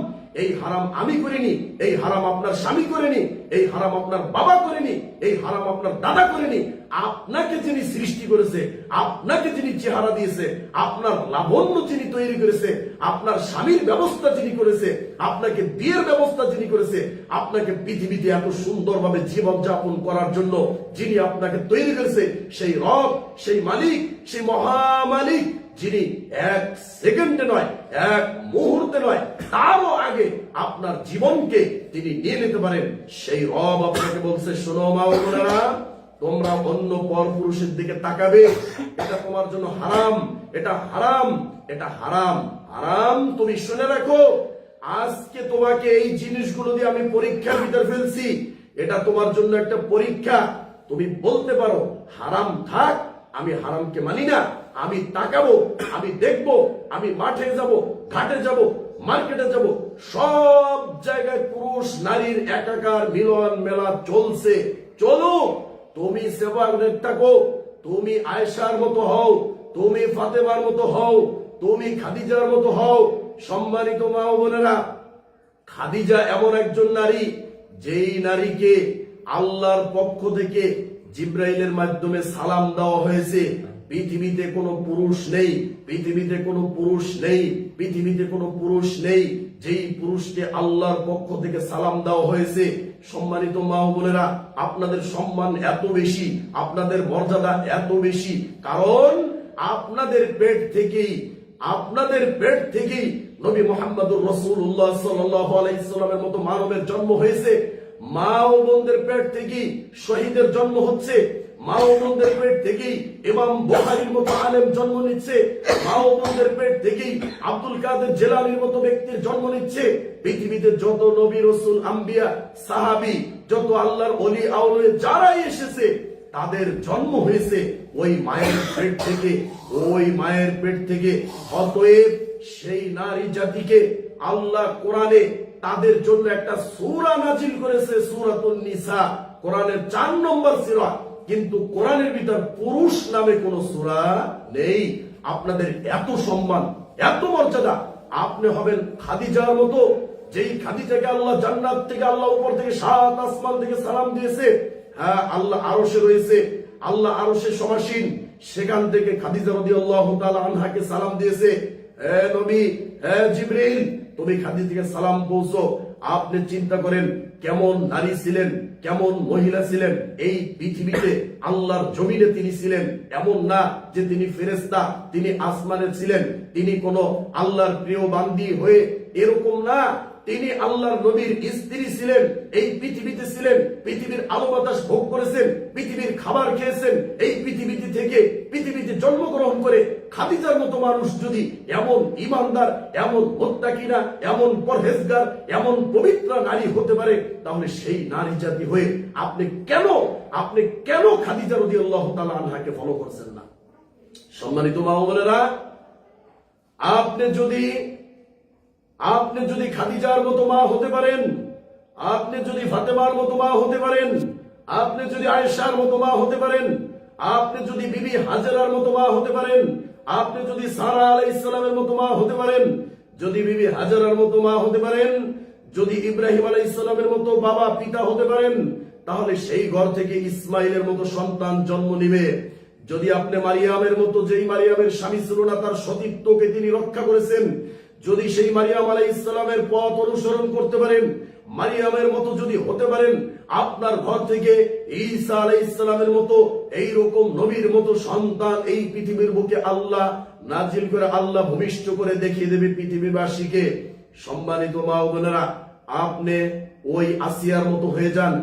এই হারাম আমি করিনি, এই হারাম আপনার স্বামী করেনি, এই হারাম আপনার বাবা করেনি, এই হারাম আপনার দাদা করেনি। আপনাকে যিনি সৃষ্টি করেছে, আপনাকে যিনি চেহারা দিয়েছে, আপনার লাবণ্য যিনি তৈরি করেছে, আপনার স্বামীর ব্যবস্থা যিনি করেছে, আপনাকে বিয়ের ব্যবস্থা যিনি করেছে, আপনাকে পৃথিবীতে এত সুন্দরভাবে জীবন যাপন করার জন্য যিনি আপনাকে তৈরি করেছে, সেই রব, সেই মালিক, সেই মহামালিক, যিনি এক সেকেন্ডে নয়, এক মুহূর্তে নয়, তারও আগে আপনার জীবনকে তিনি নিয়ে নিতে পারেন, সেই রব আপনাকে বলছে, শোনো মা ও বোনেরা, তোমরা অন্য পর পুরুষের দিকে তাকাবে, এটা তোমার জন্য হারাম, এটা হারাম, এটা হারাম, হারাম। তুমি শুনে রাখো, আজকে তোমাকে এই জিনিসগুলো দিয়ে আমি পরীক্ষার ভিতর ফেলছি, এটা তোমার জন্য একটা পরীক্ষা। তুমি বলতে পারো হারাম থাক, আমি হারামকে মানি না, আমি তাকাবো, আমি দেখবো, আমি মাঠে যাব, ঘাটে যাব, মার্কেটে যাব, সব জায়গায় পুরুষ নারীর একাকার মিলন মেলা চলছে, চলো, তুমি সেবাগের থাকো, তুমি আয়েশার মতো হও, তুমি ফাতেমার মতো হও, তুমি খাদিজার মতো হও। সম্মানিত মা ও বোনেরা, খাদিজা এমন একজন নারী, যেই নারীকে আল্লাহর পক্ষ থেকে জিব্রাইলের মাধ্যমে সালাম দেওয়া হয়েছে, পৃথিবীতে কোনো পুরুষ নেই, পৃথিবীতে কোনো পুরুষ নেই, পৃথিবীতে কোনো পুরুষ নেই যেই পুরুষকে আল্লাহর পক্ষ থেকে সালাম দেওয়া হয়েছে। সম্মানিত মা ও বোনেরা, আপনাদের সম্মান এত বেশি, আপনাদের মর্যাদা এত বেশি, কারণ আপনাদের পেট থেকেই নবী মুহাম্মদুর রাসূলুল্লাহ সাল্লাল্লাহু আলাইহি সাল্লামের মতো মানবের জন্ম হয়েছে। মা ও বোনদের পেট থেকেই শহীদের জন্ম হচ্ছে, মা ও বোনদের পেট থেকেই ইমাম বুখারীর মতো আলেম জন্ম নিচ্ছে, মা ও বোনদের পেট থেকেই আব্দুল কাদের জিলানীর মতো ব্যক্তির জন্ম নিচ্ছে। পৃথিবীতে যত নবী রাসূল আম্বিয়া সাহাবী, যত আল্লাহর ওলি আউলিয়া যারাই এসেছে, তাদের জন্ম হয়েছে ওই মায়ের পেট থেকে, ওই মায়ের পেট থেকে। অতএব সেই নারী জাতিকে আল্লাহ কোরআনে তাদের জন্য একটা সূরা নাজিল করেছে, সূরাতুন নিসা, কোরআনের 4 নম্বর সূরা, কিন্তু কোরআনের ভিতর পুরুষ নামে কোন সূরা নেই। আপনাদের এত সম্মান, এত মর্যাদা, আপনি হবেন খাদিজার মতো, যেই খাদিজাকে আল্লাহ জান্নাত থেকে, আল্লাহ উপর থেকে 7 আসমান থেকে সালাম দিয়েছে। হ্যাঁ, আল্লাহ আরশে রয়েছে, আল্লাহ আরশে সমাসীন, সেখান থেকে খাদিজা রাদিয়াল্লাহু তাআলা আনহাকে সালাম দিয়েছে, হে নবী, হে জিবরিল, তুমি খাদিজাকে সালাম পৌঁছো। আপনি চিন্তা করেন কেমন নারী ছিলেন, কেমন মহিলা ছিলেন। এই পৃথিবীতে আল্লাহর জমিনে তিনি ছিলেন, এমন না যে তিনি ফেরেশতা, তিনি আসমানে ছিলেন, তিনি কোন আল্লাহর প্রিয় বান্দি হয়ে, এরকম না। তিনি আল্লাহর নবীর স্ত্রী ছিলেন, এই পৃথিবীতে ছিলেন, পৃথিবীর আলো বাতাস ভোগ করেছেন, পৃথিবীর খাবার খেয়েছেন, এই পৃথিবীতে থেকে পৃথিবীতে জন্মগ্রহণ করে খাদিজার মতো মানুষ যদি এমন ইমানদার, এমন মুত্তাকিনা, এমন পরহেজগার, এমন পবিত্র নারী হতে পারে, তাহলে সেই নারী জাতি হয়ে আপনি কেন খাদিজা রাদিয়াল্লাহু তাআলা আনহাকে ফলো করছেন না? সম্মানিত মা ও বোনেরা, আপনি যদি খাদিজার মতো মা হতে পারেন, আপনি যদি ফাতেমার মতো মা হতে পারেন, আপনি যদি আয়েশার মতো মা হতে পারেন, আপনি যদি বিবি হাজেরার মতো মা হতে পারেন, আপনি যদি সারা আলাইহিস সালামের মতো মা হতে পারেন, যদি বিবি হাজেরার মতো মা হতে পারেন, যদি ইব্রাহিম আলাইহিস সালামের মতো বাবা পিতা হতে পারেন, তাহলে সেই ঘর থেকে ইসমাইলের মতো সন্তান জন্ম নিবে। যদি আপনি মারিয়ামের মতো, যেই মারিয়ামের স্বামী ছিল না, তার সতীত্বকে তিনি রক্ষা করেছেন, যদি সেই মারিয়াম আলাইহিস সালামের পথ অনুসরণ করতে পারেন, মারিয়ামের মতো যদি হতে পারেন, আপনার ঘর থেকে ঈসা আলাইহিস সালামের মতো এইরকম নবীর মতো সন্তান এই পৃথিবীর বুকে আল্লাহ নাজিল করে, আল্লাহ ভূমিষ্ঠ করে দেখিয়ে দেবে পৃথিবীবাসীকে। সম্মানিত মা ও বোনেরা, আপনি ওই আসিয়ার মতো হয়ে যান,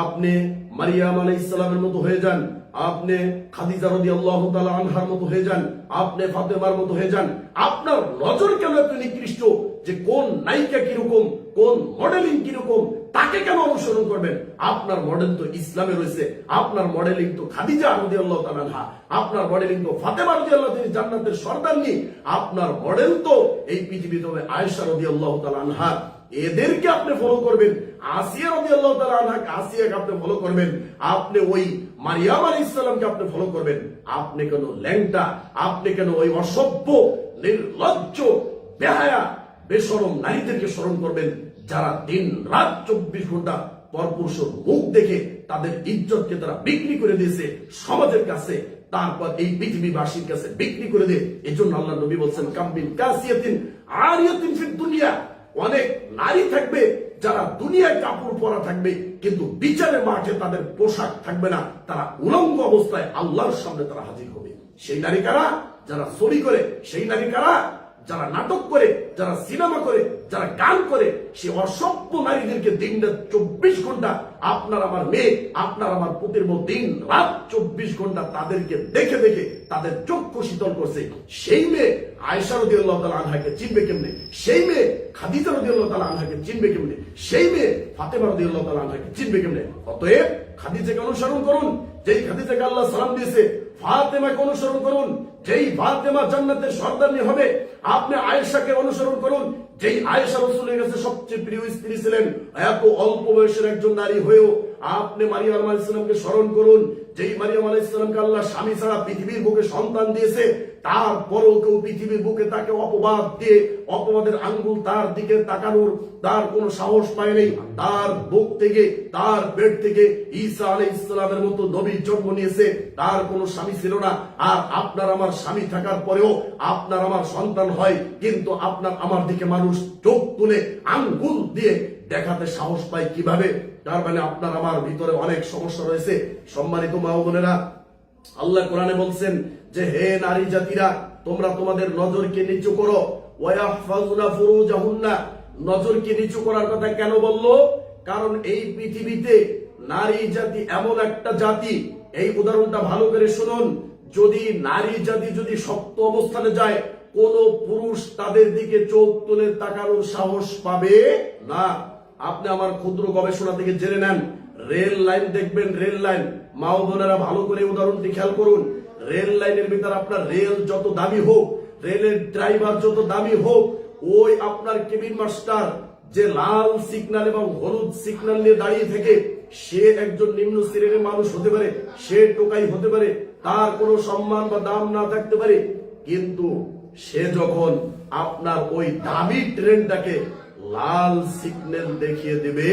আপনি মারিয়াম আলাইহিস সালামের মতো হয়ে যান, আপনি খাদিজা রাদিয়াল্লাহু তাআলা আনহার মতো হয়ে যান, আপনি ফাতেমার মতো হয়ে যান। আপনার নজর কেন এত নিকৃষ্ট যে কোন নায়িকা কিরকম, কোন মডেলিং কিরকম, তাকে কেন অনুসরণ করবেন? আপনার মডেল তো ইসলামে রয়েছে, আপনার মডেলিং তো খাদিজা রাদিয়াল্লাহু তাআলা আনহা, আপনার মডেলিং তো ফাতেমা রাদিয়াল্লাহু তাআলা, তিনি জান্নাতের সর্দারনি, আপনার মডেল তো এই পৃথিবীতে আয়েশা রাদিয়াল্লাহু তাআলা আনহা। এদেরকে আপনি ফলো করবেন, আসিয়া রাদিয়াল্লাহু তাআলা আনহাকে, আসিয়াকে আপনি ফলো করবেন, আপনি ওই মারিয়াম আলাইহিস সালামকে আপনি ফলো করবেন। আপনি কেন ল্যাংটা, আপনি কেন ওই অসভ্য, নির্লজ্জ, বেহায়া, বেশরম নারীদেরকে স্মরণ করবেন, যারা দিন রাত 24 ঘন্টা পরপুরুষের মুখ দেখে তাদের ইজ্জতকে তারা বিক্রি করে দিয়েছে সমাজের কাছে, তারপর এই পৃথিবীবাসীর কাছে বিক্রি করে দেয়। এই জন্য আল্লাহ নবী বলছেন, কামবিন কাসিয়াতিন আরিয়াতিন ফিদ দুনিয়া, অনেক নারী থাকবে যারা দুনিয়ায় কাপড় পরা থাকবে, কিন্তু বিচারের মাঠে তাদের পোশাক থাকবে না, তারা উলঙ্গ অবস্থায় আল্লাহর সামনে তারা হাজির হবে। সেই নারী কারা? যারা ছবি করে। সেই নারী কারা? যারা নাটক করে, যারা সিনেমা করে, যারা গান করে। সে অসভ্য নারীদেরকে দিন রাত 24 ঘন্টা, আপনার আমার মেয়ে, আপনার আমার পুতের মতো দিন রাত 24 ঘন্টা তাদেরকে দেখে দেখে তাদের চক্ষু শীতল করছে। সেই মেয়ে আয়েশা রাদিয়াল্লাহু তাআলা আনহাকে চিনবে কেমনে? সেই মেয়ে খাদিজা রাদিয়াল্লাহু তাআলা আনহাকে চিনবে কেমনে? সেই মেয়ে ফাতেমা রাদিয়াল্লাহু তাআলা আনহাকে চিনবে কেমনে? অতএব খাদিজাকে অনুসরণ করুন, যেই খাদিজাকে আল্লাহ সালাম দিয়েছে। ফাতেমাকে অনুসরণ করুন, যেই ফাতেমা জান্নাতের সর্দারনি হবে। আপনি আয়েশাকে অনুসরণ করুন, যেই আয়েশা রাসূলের কাছে সবচেয়ে প্রিয় স্ত্রী ছিলেন। এত অল্প বয়সের একজন নারী হয়েও আপনি মারিয়াম আলাইহিস সালামকে স্মরণ করুন, যেই মারিয়াম আলাইহিস সালামকে আল্লাহ স্বামী ছাড়া পৃথিবীর বুকে সন্তান দিয়েছে, তারপরও কেউ পৃথিবীর বুকে তাকে অপবাদ দিয়ে, অপবাদের আঙ্গুল তার দিকে তাকানোর তার কোনো সাহস পায় নাই। তার বুক থেকে, তার পেট থেকে ঈসা আলাইহিস সালামের মতো নবী জন্ম নিয়েছে, তার কোনো স্বামী ছিল না। আর আপনার আমার স্বামী থাকার পরেও আপনার আমার সন্তান হয়, কিন্তু আপনার আমার দিকে মানুষ চোখ তুলে আঙ্গুল দিয়ে দেখাতে সাহস পায় কিভাবে? তার মানে আপনার আমার ভিতরে অনেক সমস্যা রয়েছে। সম্মানিত মা ও বোনেরা, আল্লাহ কোরআনে বলছেন যে, হে নারী জাতিরা, তোমরা তোমাদের নজরকে নিচু করো। ওয়াহফাজুনা ফুরুজাহুন্না, নজরকে নিচু করার কথা কেন বললো? কারণ এই পৃথিবীতে নারী জাতি এমন একটা জাতি, এই উদাহরণটা ভালো করে শুনুন, যদি নারী জাতি যদি শক্ত অবস্থানে যায়, কোন পুরুষ তাদের দিকে চোখ তুলে তাকানোর সাহস পাবে না। আপনি আমার ক্ষুদ্র গবেষণা থেকে জেনে নেন, রেল লাইন দেখবেন, রেল লাইন, মা ও বোনেরা ভালো করে উদাহরণটি খেয়াল করুন। রেল লাইনের ভিতরে আপনার রেল যত দামি হোক, রেলের ড্রাইভার যত দামি হোক, ওই আপনার কেবিন মাস্টার যে লাল সিগন্যাল এবং হলুদ সিগন্যাল নিয়ে দাঁড়িয়ে থেকে, সে একজন নিম্ন শ্রেণীর মানুষ হতে পারে, সে টোকাই হতে পারে, তার কোনো সম্মান বা দাম না থাকতে পারে, কিন্তু সে যখন আপনার ওই দামি ট্রেনটাকে লাল সিগন্যাল দেখিয়ে দেবে,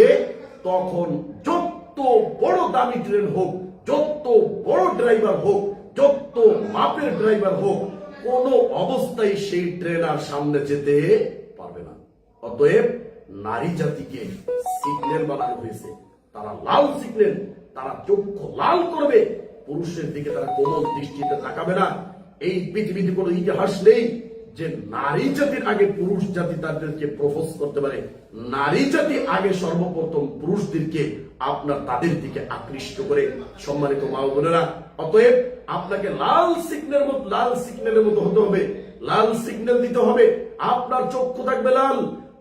তখন যত বড় দামি ট্রেন হোক, যত বড় ড্রাইভার হোক, যত মাপের ড্রাইভার হোক, কোন অবস্থায় সেই ট্রেন আর সামনে যেতে পারবে না। অতএব নারী জাতিকে সিগন্যাল বানানো হয়েছে, তারা লাল সিগন্যাল, তারা চক্ষু লাল করবে, পুরুষের দিকে তারা কোমল দৃষ্টিতে তাকাবে না। এই পৃথিবীতে কোনো ইতিহাস নেই যে নারী জাতির আগে পুরুষ জাতি তাদেরকে প্রপোজ করতে পারে। নারী জাতি আগে সর্বপ্রথম পুরুষদেরকে তাদের দিকে আকৃষ্ট করে। সম্মানিত মা ও বোনেরা, অতএব আপনাকে লাল সিগন্যালের মতো হতে হবে, লাল সিগন্যাল দিতে হবে। আপনার চক্ষু থাকবে লাল।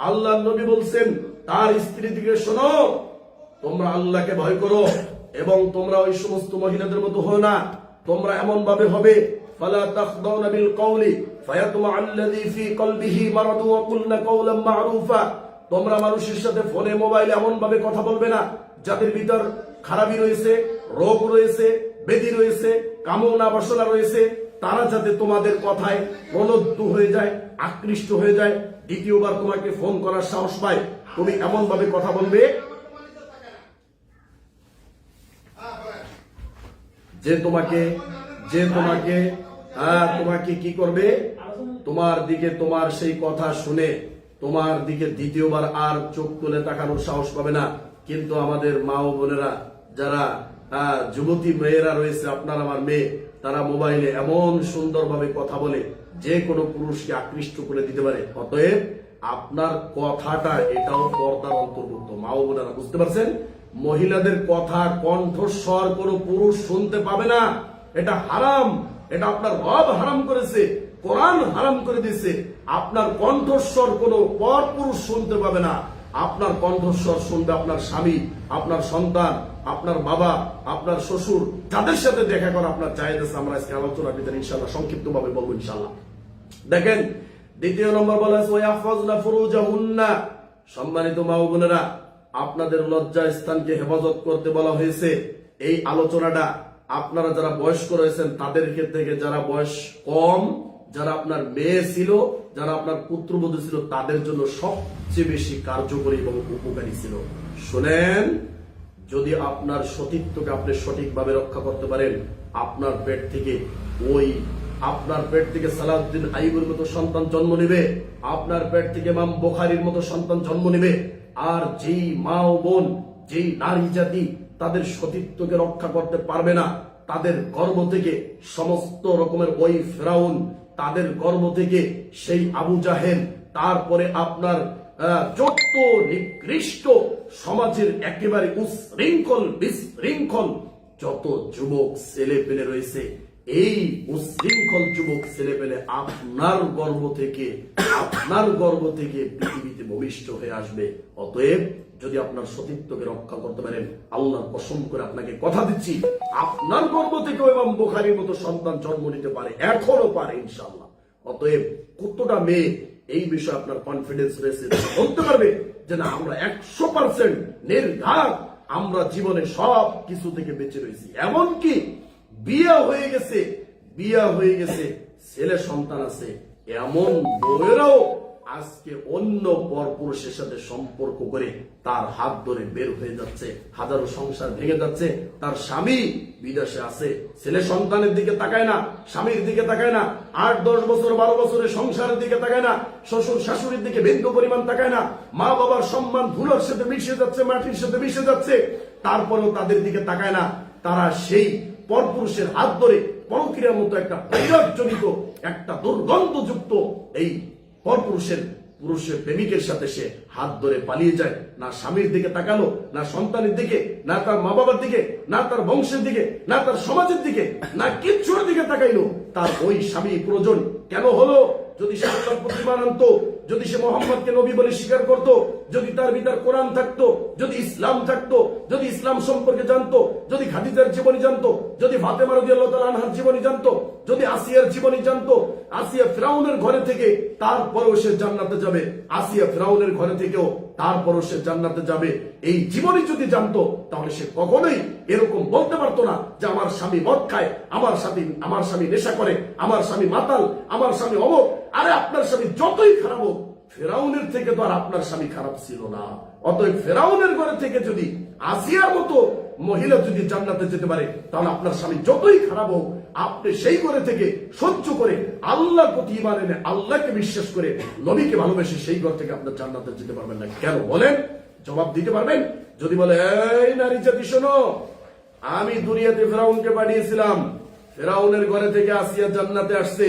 আল্লাহ নবী বলছেন তার স্ত্রী দিকে, শোনো, তোমরা আল্লাহকে ভয় করো এবং তোমরা ওই সমস্ত মহিলাদের মতো হও না। তোমরা এমন ভাবে হবে, ফালা তাখদাউনা বিল কওলি ফায়াতমা আল্লাযী ফী কলবিহি মারাদু ওয়া কুলনা কওলান মা'রুফা। তোমরা মানুষের সাথে ফোনে মোবাইলে এমন ভাবে কথা বলবে না যাদের ভিতর খারাপি রয়েছে, রোগ রয়েছে, ব্যাধি রয়েছে, কামনা বাসনা রয়েছে, তারা যাতে তোমাদের কথায় প্রলুব্ধ হয়ে যায়, আকৃষ্ট হয়ে যায়, দ্বিতীয়বার তোমাকে ফোন করার সাহস পায়। তুমি এমন ভাবে কথা বলবে যে তোমাকে কি করবে, তোমার দিকে, তোমার সেই কথা শুনে তোমার দিকে দ্বিতীয়বার আর চোখ তুলে তাকানোর সাহস পাবে না। কিন্তু আমাদের মা ও বোনেরা, যারা যুবতী মেয়েরা রয়েছে, আপনার আমার মেয়ে, তারা মোবাইলে এমন সুন্দরভাবে কথা বলে যে কোনো পুরুষকে আকৃষ্ট করে দিতে পারে। অতএব আপনার কথাটা এটাও পর্দার অন্তর্ভুক্ত। মা ও বোনেরা, বুঝতে পারছেন? মহিলাদের কথা কণ্ঠস্বর কোনো পুরুষ শুনতে পাবে না, এটা হারাম। এটা আপনার রব হারাম করেছে, কোরআন হারাম করে দিয়েছে। আপনার কণ্ঠস্বর কোনো পর পুরুষ শুনতে পাবে না। আপনার কণ্ঠস্বর শুনবে আপনার স্বামী, আপনার সন্তান, আপনার বাবা, আপনার শ্বশুর, যাদের সাথে দেখা করা আপনার চাহিদা। আমরা আজকে আলোচনার ভিতরে ইনশাআল্লাহ সংক্ষিপ্ত ভাবে বলবো ইনশাআল্লাহ। দেখেন, দ্বিতীয় নম্বর বলা আছে ওয়াহফাজনা ফুরুজাহুন্না। সম্মানিত মা ও বোনেরা, আপনাদের লজ্জা স্থানকে হেফাজত করতে বলা হয়েছে। এই আলোচনাটা আপনারা যারা বয়স্ক রয়েছেন তাদের থেকে, যারা বয়স কম, যারা আপনার মেয়ে ছিল, যারা আপনার পুত্রবধূ ছিল, তাদের জন্য সবচেয়ে বেশি কার্যকরী এবং উপকারী ছিল। শুনেন, যদি আপনার সতীত্বকে আপনি সঠিকভাবে রক্ষা করতে পারেন, আপনার পেট থেকে সালাউদ্দিন আইয়ুবের মতো সন্তান জন্ম নেবে, আপনার পেট থেকে ইমাম বুখারীর মতো সন্তান জন্ম নেবে। আর যেই মা ও বোন, যেই নারী জাতি তাদের সতীত্বকে রক্ষা করতে পারবে না, তাদের গর্ভ থেকে সমস্ত রকমের ওই ফেরাউন, তাদের গর্ভ থেকে সেই আবু জাহেল, তারপরে আপনার যত নিকৃষ্ট সমাজের একেবারে উশৃঙ্খল বিশৃঙ্খল যত যুবক ছেলে পেলে রয়েছে, এই উশৃঙ্খল যুবক ছেলে পেলে আপনার গর্ভ থেকে পৃথিবীতে ভূমিষ্ঠ হয়ে আসবে। অতএব যদি আপনার সতীত্বকে রক্ষা করতে পারেন, আল্লাহর কসম করে আপনাকে কথা দিচ্ছি, আপনার গর্ভ থেকেও ইমাম বুখারীর মতো সন্তান জন্ম নিতে পারে, এখনো পারে ইনশাআল্লাহ। অতএব কতটা মেয়ে এই বিষয়ে আপনার কনফিডেন্স রয়েছে, বলতে পারবে যে না, আমরা 100% নির্ঘাত আমরা জীবনে সব কিছু থেকে বেঁচে রয়েছি। এমনকি বিয়ে হয়ে গেছে, ছেলে সন্তান আছে, এমন বউয়েরাও আজকে অন্য পরপুরুষের সাথে সম্পর্ক করে তার হাত ধরে বের হয়ে যাচ্ছে, হাজারো সংসার ভেঙে যাচ্ছে। তার স্বামী বিদেশে আছে, ছেলে সন্তানের দিকে তাকায় না, স্বামীর দিকে তাকায় না, 8-10 বছর 12 বছরের সংসারের দিকে তাকায় না, শ্বশুর শাশুড়ির দিকে বিন্দু পরিমাণ তাকায় না, মা বাবার সম্মান ধুলোর সাথে মিশে যাচ্ছে, মাটির সাথে মিশে যাচ্ছে, তারপরেও তাদের দিকে তাকায় না। তারা সেই পরপুরুষের হাত ধরে পরকীয়ার মতো একটা বৈরাগ্যজনিত, একটা দুর্গন্ধযুক্ত এই পরপুরুষের প্রেমিকের সাথে সে হাত ধরে পালিয়ে যায়। না স্বামীর দিকে তাকালো, না সন্তানের দিকে, না তার মা বাবার দিকে, না তার বংশের দিকে, না তার সমাজের দিকে, না কিচ্ছুর দিকে তাকাইলো। তার ওই স্বামী প্রয়োজন কেন হলো? যদি সে আল্লাহর প্রতি মানতো, যদি সে মোহাম্মদকে নবী বলে স্বীকার করত, যদি তার ভিতর কোরআন থাকতো, যদি ইসলাম থাকতো, যদি ইসলাম সম্পর্কে জানতো, যদি খাদিজার জীবনী জানতো, যদি ফাতেমা রাদিয়াল্লাহু তাআলা আনহার জীবনী জানতো, যদি আসিয়ার জীবনী জানতো, আসিয়া ফিরাউনের ঘরে থেকে তারপরেও সে জান্নাতে যাবে, আসিয়া ফিরাউনের ঘরে থেকেও তারপরও সে জান্নাতে যাবে। এই জীবনই যদি জানতো তাহলে সে কখনোই এরকম বলতে পারতো না যে আমার স্বামী মদ খায়, আমার স্বামী নেশা করে, আমার স্বামী মাতাল, আমার স্বামী অমুক। আরে আপনার স্বামী যতই খারাপ হোক, ফেরাউনের থেকে তো আর আপনার স্বামী খারাপ ছিল না। অতএব ফেরাউনের ঘরে থেকে যদি আসিয়ার মতো মহিলা যদি জান্নাতে যেতে পারে, তাহলে আপনার স্বামী যতই খারাপ হোক, আপনি সেই ঘরে থেকে সহ্য করে আল্লাহর প্রতি ঈমান এনে আল্লাহকে বিশ্বাস করে নবীকে ভালোবেসে সেই ঘর থেকে আপনার জান্নাতে যেতে পারবেন না। কেন বলেন? জবাব দিতে পারবেন? যদি বলে এই নারী জাতি শোনো, আমি দুনিয়াতে ফেরাউনকে পাঠিয়েছিলাম, ফেরাউনের ঘরে থেকে আসিয়া জান্নাতে আসছে,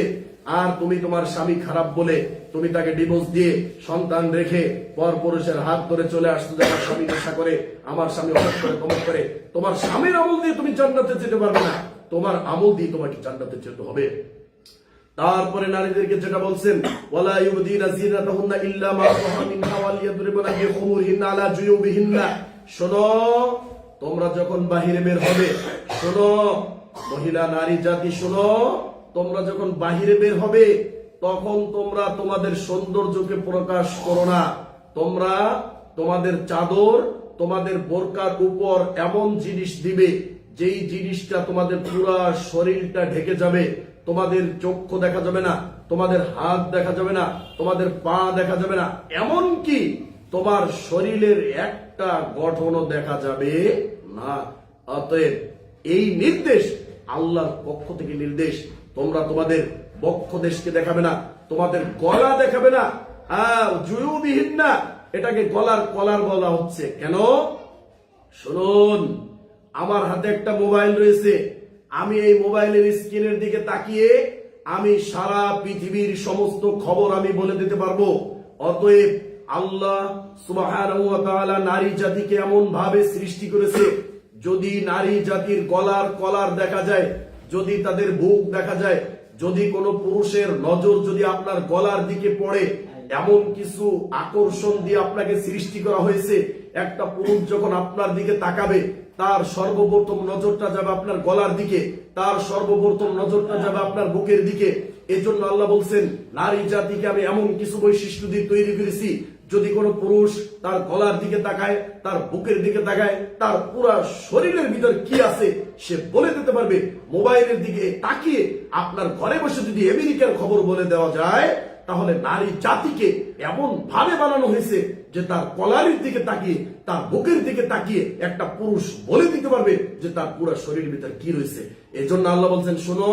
আর তুমি তোমার স্বামী খারাপ বলে তুমি তাকে ডিভোর্স দিয়ে সন্তান রেখে পর পুরুষের হাত ধরে চলে আসছো, আমার স্বামী নেশা করে, আমার স্বামী অমুক করে তমুক করে। তোমার স্বামীর আমল দিয়ে তুমি জান্নাতে যেতে পারবে না, তোমার আমল দিয়ে তোমাকে জান্নাতে যেতে হবে। তারপরে নারীদেরকে যেটা বলছেন, ওয়ালা ইউবদিনা যিনাতাহুন্না ইল্লা মা যাহারা মিনহা ওয়ালিয়াদরিবনা বিখুমুরিহিন্না আলা জুয়ুবিহিন্না। শোনো, তোমরা যখন বাহিরে বের হবে, শোনো মহিলা নারী জাতি শোনো, তোমরা যখন বাহিরে বের হবে তখন তোমরা তোমাদের সৌন্দর্যকে প্রকাশ করো না। তোমরা তোমাদের চাদর, তোমাদের বোরকার উপর এমন জিনিস দিবে যেই জিনিসটা তোমাদের পুরা শরীরটা ঢেকে যাবে। তোমাদের চক্ষু দেখা যাবে না, তোমাদের হাত দেখা যাবে না, তোমাদের পা দেখা যাবে না, এমনকি তোমার শরীরের একটা গঠনও দেখা যাবে না। অতএব এই নির্দেশ আল্লাহর পক্ষ থেকে নির্দেশ, তোমরা তোমাদের বক্ষ দেশকে দেখাবে না, তোমাদের গলা দেখাবে না। জুয়ুবিহীন না, এটাকে গলার কলার বলা হচ্ছে কেন? শুনুন, আমার হাতে একটা মোবাইল রয়েছে, আমি এই মোবাইলের স্ক্রিনের দিকে তাকিয়ে আমি সারা পৃথিবীর সমস্ত খবর আমি বলে দিতে পারবো। অতএব আল্লাহ সুবহানাহু ওয়া তাআলা নারী জাতিকে এমন ভাবে সৃষ্টি করেছে, যদি নারী জাতির গলার কলার দেখা যায়, যদি তাদের বুক দেখা যায়, যদি কোনো পুরুষের নজর যদি আপনার গলার দিকে পড়ে, এমন কিছু আকর্ষণ দিয়ে আপনাকে সৃষ্টি করা হয়েছে। একটা পুরুষ যখন আপনার দিকে তাকাবে, তার সর্বপ্রথম নজরটা যাবে আপনার গলার দিকে, তার সর্বপ্রথম নজরটা যাবে আপনার বুকের দিকে। এজন্য আল্লাহ বলছেন, নারী জাতিকে আমি এমন কিছু বৈশিষ্ট্য দিয়ে তৈরি করেছি, যদি কোনো পুরুষ তার গলার দিকে তাকায়, তার বুকের দিকে তাকায়, তার পুরা শরীরের ভিতর কি আছে সে বলে দিতে পারবে। মোবাইলের দিকে তাকিয়ে আপনার ঘরে বসে যদি আমেরিকার খবর বলে দেওয়া যায়, তাহলে নারী জাতিকে এমন ভাবে বানানো হয়েছে যে তার কলারের দিকে তাকিয়ে, তার বুকের দিকে তাকিয়ে একটা পুরুষ বলে দিতে পারবে যে তার পুরো শরীরের ভিতর কি রয়েছে। এই জন্য আল্লাহ বলছেন, শোনো,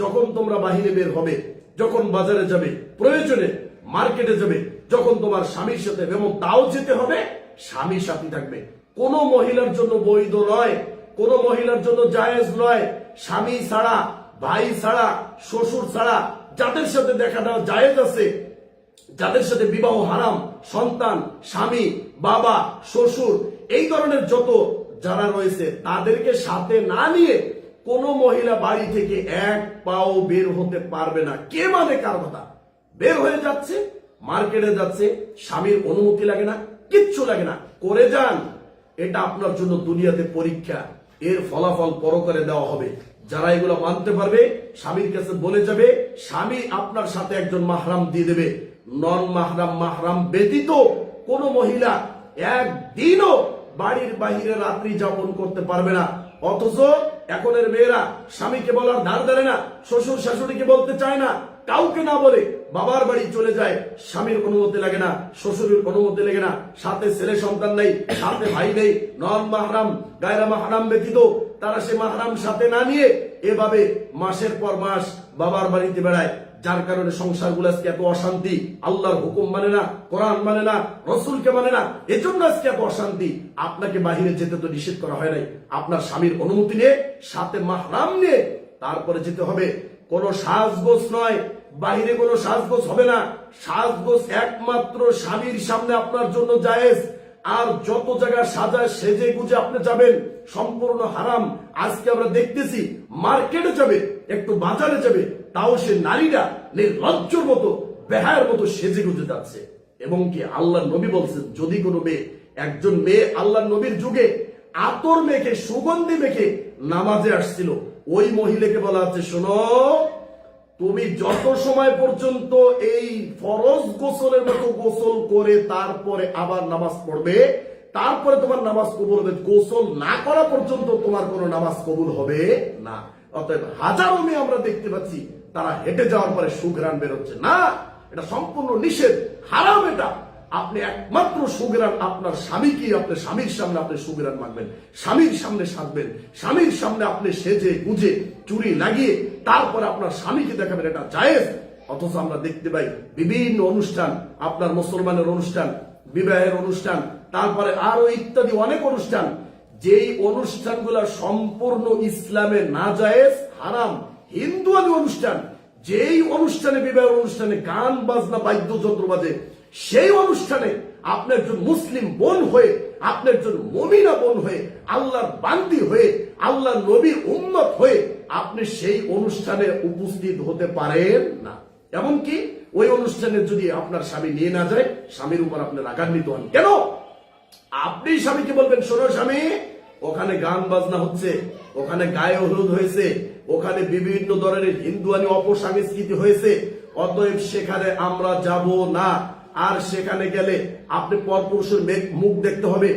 যখন তোমরা বাহিরে বের হবে, যখন বাজারে যাবে, প্রয়োজনে মার্কেটে যাবে, যখন তোমার স্বামীর সাথে, এবং তাও যেতে হবে স্বামীর সাথে থাকবে। কোন মহিলার জন্য বৈধ নয়, কোন মহিলার জন্য জায়েজ নয়, স্বামী ছাড়া, ভাই ছাড়া, শ্বশুর ছাড়া যাদের সাথে দেখা দেওয়া জায়েজ আছে, যাদের সাথে বিবাহ হারাম, সন্তান, স্বামী, বাবা, শ্বশুর, এই ধরনের যত যারা রয়েছে, তাদেরকে সাথে না নিয়ে কোন মহিলা বাড়ি থেকে এক পাও বের হতে পারবে না। কে মানে কার কথা? বের হয়ে যাচ্ছে, মার্কেটে যাচ্ছে, স্বামীর অনুমতি লাগে না, কিচ্ছু লাগে না, করে যান। এটা আপনার জন্য দুনিয়াতে পরীক্ষা, এর ফলাফল পরকালে দেওয়া হবে। যারা এগুলো মানতে পারবে, স্বামীর কাছে বলে যাবে, স্বামী আপনার সাথে একজন মাহরাম দিয়ে দেবে। নন মাহরাম, মাহরাম ব্যতীত কোন মহিলা একদিনও বাড়ির বাহিরে রাত্রি যাপন করতে পারবে না। অথচ এখনের মেয়েরা স্বামীকে বলার ধার ধারে না, শ্বশুর শাশুড়িকে বলতে চায় না, কাউকে না বলে বাবার বাড়ি চলে যায়। স্বামীর অনুমতি লাগে না, শ্বশুরের অনুমতি লাগে না, সাথে ছেলে সন্তান নেই, সাথে ভাই নেই, নন মাহরাম, গায়রা মাহরাম ব্যতীত তারা সে মাহরাম সাথে না নিয়ে এভাবে মাসের পর মাস বাবার বাড়িতে বেড়ায়। যার কারণে সংসারগুলো আজকে এত অশান্তি, আল্লাহর হুকুম মানে না, কোরআন মানে না, রসুলকে মানে না, এজন্য আজকে এত অশান্তি। আপনাকে বাহিরে যেতে তো নিষেধ করা হয় নাই, আপনার স্বামীর অনুমতি নিয়ে, সাথে মাহরাম নিয়ে তারপরে যেতে হবে। কোন সাজগোজ নয়, বাহিরে কোনো সাজগোজ হবে না। সাজগোজ একমাত্র স্বামীর সামনে আপনার জন্য জায়েজ। আর যত জায়গায় সাজায় সেজে গুজে আপনি যাবেন, সম্পূর্ণ হারাম। আজকে আমরা দেখতেছি, মার্কেটে যাবে, একটু বাজারে যাবে, তাও সে নারীরা নির্লজ্জর মতো, বেহায়ের মতো সেজে গুজে যাচ্ছে। এবং কি আল্লাহ নবী বলছেন, যদি কোনো মেয়ে, একজন মেয়ে আল্লাহ নবীর যুগে আতর মেখে, সুগন্ধি মেখে নামাজে আসছিল, ওই মহিলাকে বলা হচ্ছে, শোনো, তুমি যত সময় পর্যন্ত এই ফরজ গোসলের মতো গোসল করে তারপরে আবার নামাজ পড়বে, তারপরে তোমার নামাজ কবুল হবে। গোসল না করা পর্যন্ত তোমার কোনো নামাজ কবুল হবে না। অতএব হাজারো মেয়ে আমরা দেখতে পাচ্ছি তারা হেঁটে যাওয়ার পরে সুঘ্রাণ বেরোচ্ছে না, এটা সম্পূর্ণ নিষেধ, হারাম। এটা আপনি একমাত্র সুঘ্রাণ আপনার স্বামীকে, আপনার স্বামীর সামনে আপনি সুঘ্রাণ মাগবেন, স্বামীর সামনে সাজবেন, স্বামীর সামনে আপনি সেজে গুজে চুরি লাগিয়ে তারপরে আপনার স্বামীকে দেখাবেন, এটা জায়েজ। অথচ আমরা দেখতে পাই বিভিন্ন অনুষ্ঠান, আপনার মুসলমানের অনুষ্ঠান, বিবাহের অনুষ্ঠান, তারপরে আরো ইত্যাদি অনেক অনুষ্ঠান, যেই অনুষ্ঠানগুলো সম্পূর্ণ ইসলামে না জায়েজ, হারাম, হিন্দুয়ানি অনুষ্ঠান, যেই অনুষ্ঠানে, বিবাহের অনুষ্ঠানে গান বাজনা বাদ্যযন্ত্র বাজে, সেই অনুষ্ঠানে আপনি একজন মুসলিম বোন হয়ে, আপনি একজন মুমিনা বোন হয়ে, আল্লাহর বান্দি হয়ে, আল্লাহ নবীর উম্মত হয়ে আপনি সেই অনুষ্ঠানে উপস্থিত হতে পারেন না। এমনকি ওই অনুষ্ঠানে যদি আপনার স্বামী নিয়ে না যায়, স্বামীর উপর আপনি রাগান্বিত হন। কেন? আপনি স্বামীকে বলবেন, শোনো স্বামী, ওখানে গান বাজনা হচ্ছে, ওখানে গায়ে হলুদ হয়েছে, ওখানে বিভিন্ন ধরনের হিন্দুয়ানি অপসংস্কৃতি হয়েছে, অতএব সেখানে আমরা যাব না। আর সেখানে গেলে আপনি পরপুরুষের মুখ দেখতে হবে,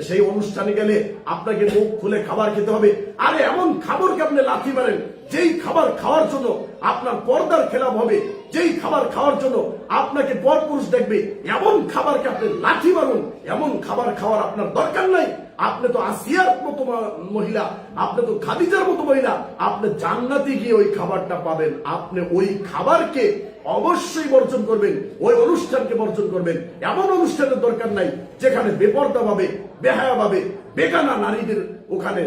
সেই অনুষ্ঠানে গেলে আপনাকে মুখ খুলে খাবার খেতে হবে। আরে এমন খাবারকে আপনি লাথি মারেন যেই খাবার খাওয়ার জন্য আপনার পর্দার খেলাপ হবে, যেই খাবার খাওয়ার জন্য আপনাকে পরপুরুষ দেখবে, এমন খাবারকে আপনি লাথি মারুন। এমন খাবার খাওয়ার আপনার দরকার নাই। আপনি তো আসিয়ার মতো মহিলা, আপনি তো খাদিজার মতো মহিলা, আপনি জান্নাতে গিয়ে ওই খাবারটা পাবেন। আপনি ওই খাবারকে অবশ্যই বর্জন করবেন, ওই অনুষ্ঠানকে বর্জন করবেন। এমন অনুষ্ঠানের দরকার নাই যেখানে বেপর্দা ভাবে, বেহায়া ভাবে, বেগানা নারীদের ওখানে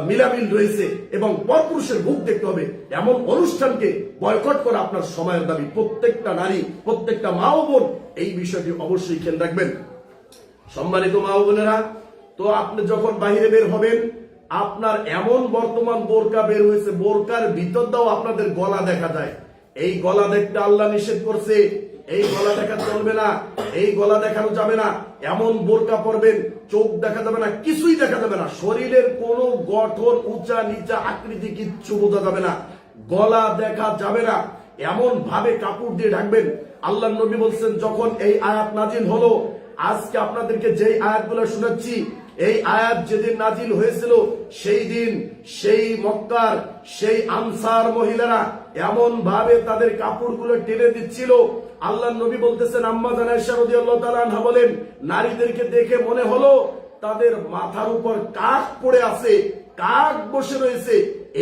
মিলামিল রয়েছে এবং পরপুরুষের মুখ দেখতে হবে। এমন অনুষ্ঠানকে বয়কট করা আপনার সময়ের দাবি। প্রত্যেকটা নারী, প্রত্যেকটা মা ও বোন এই বিষয়টি অবশ্যই খেয়াল রাখবেন। সম্মানিত মা ও বোনেরা, তো আপনি যখন বাহিরে বের হবেন, আপনার এমন বর্তমান বোরকা বের হয়েছে, বোরকার ভিতরটাও আপনাদের গলা দেখা যায়। এই গলা দেখতে আল্লাহ নিষেধ করছে, এই গলা দেখা চলবে না, এই গলা দেখানো যাবে না। এমন বোরকা পরবেন, চোখ দেখা যাবে না, কিছুই দেখা যাবে না, শরীরের কোন গঠন, উঁচা নিচা আকৃতি কিচ্ছু বোঝা যাবে না, গলা দেখা যাবে না। এমন ভাবে কাপড় দিয়ে ঢাকবেন। আল্লাহ নবী বলছেন, যখন এই আয়াত নাজিল হলো, আজকে আপনাদেরকে যেই আয়াতগুলো শোনাচ্ছি, এই আয়াত যেদিন নাজিল হয়েছিল, সেই দিন সেই মক্কার সেই আনসার মহিলারা এমন ভাবে তাদের কাপড়গুলো টেনে দিচ্ছিল। আল্লাহ নবী বলতেছেন, আম্মা জান আয়েশা রাদিয়াল্লাহু তাআলা আনহা বলেন, নারীদেরকে দেখে মনে হলো তাদের মাথার উপর কাক পড়ে আছে, কাক বসে রয়েছে।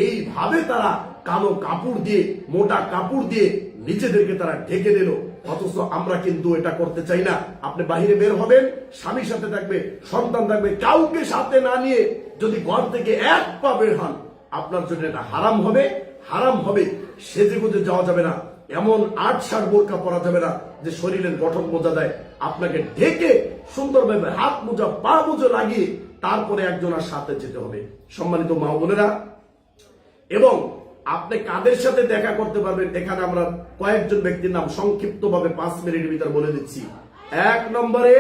এইভাবে তারা কালো কাপড় দিয়ে, মোটা কাপড় দিয়ে নিজেদেরকে তারা ঢেকে দিল। অথচ আমরা কিন্তু এটা করতে চাই না। আপনি বাহিরে বের হবেন, স্বামীর সাথে থাকবে, সন্তান থাকবে, কাউকে সাথে না নিয়ে যদি ঘর থেকে এক পা বের হন, আপনার জন্য এটা হারাম হবে, হারাম হবে। সেজে গুজে যাওয়া যাবে না, এমন ৮-৭ বোরকা পরা যাবে না যে শরীরের গঠন বোঝা যায়। আপনাকে ঢেকে সুন্দরভাবে হাত মোজা, পা মোজা লাগিয়ে তারপরে একজনের সাথে যেতে হবে। সম্মানিত মা বোনেরা, এবং আপনি কাদের সাথে দেখা করতে পারবেন, এখানে আমরা কয়েকজন ব্যক্তির নাম সংক্ষিপ্ত ভাবে 5 মিনিটের ভিতর বলে দিচ্ছি। 1 নম্বরে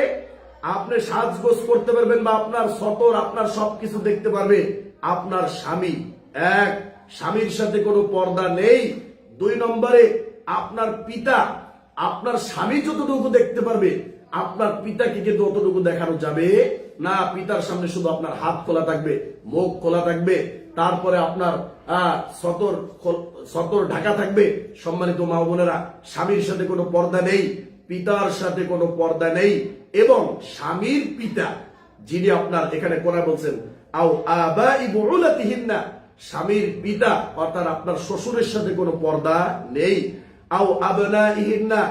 আপনি সাজগোজ করতে পারবেন বা আপনার সতর, আপনার সবকিছু দেখতে পারবে আপনার স্বামী। স্বামীর সাথে কোনো পর্দা নেই। 2 নম্বরে আপনার পিতা, আপনার স্বামী যতটুকু দেখতে পারবে আপনার পিতাকে কিন্তু অতটুকু দেখানো যাবে না। পিতার সামনে শুধু আপনার হাত খোলা থাকবে, মুখ খোলা থাকবে, তারপরে আপনার সতর ঢাকা থাকবে। সম্মানিত মা বোনেরা, স্বামীর সাথে কোনো পর্দা নেই, পিতার সাথে কোনো পর্দা নেই। এবং স্বামীর পিতা যিনি আপনার, এখানে কোরআন বলছেন, আও আবাই বুউলাতিহিন্না, স্বামীর পিতা অর্থাৎ আপনার শ্বশুরের সাথে কোনো পর্দা নেই। আও আবনাইহিন্না,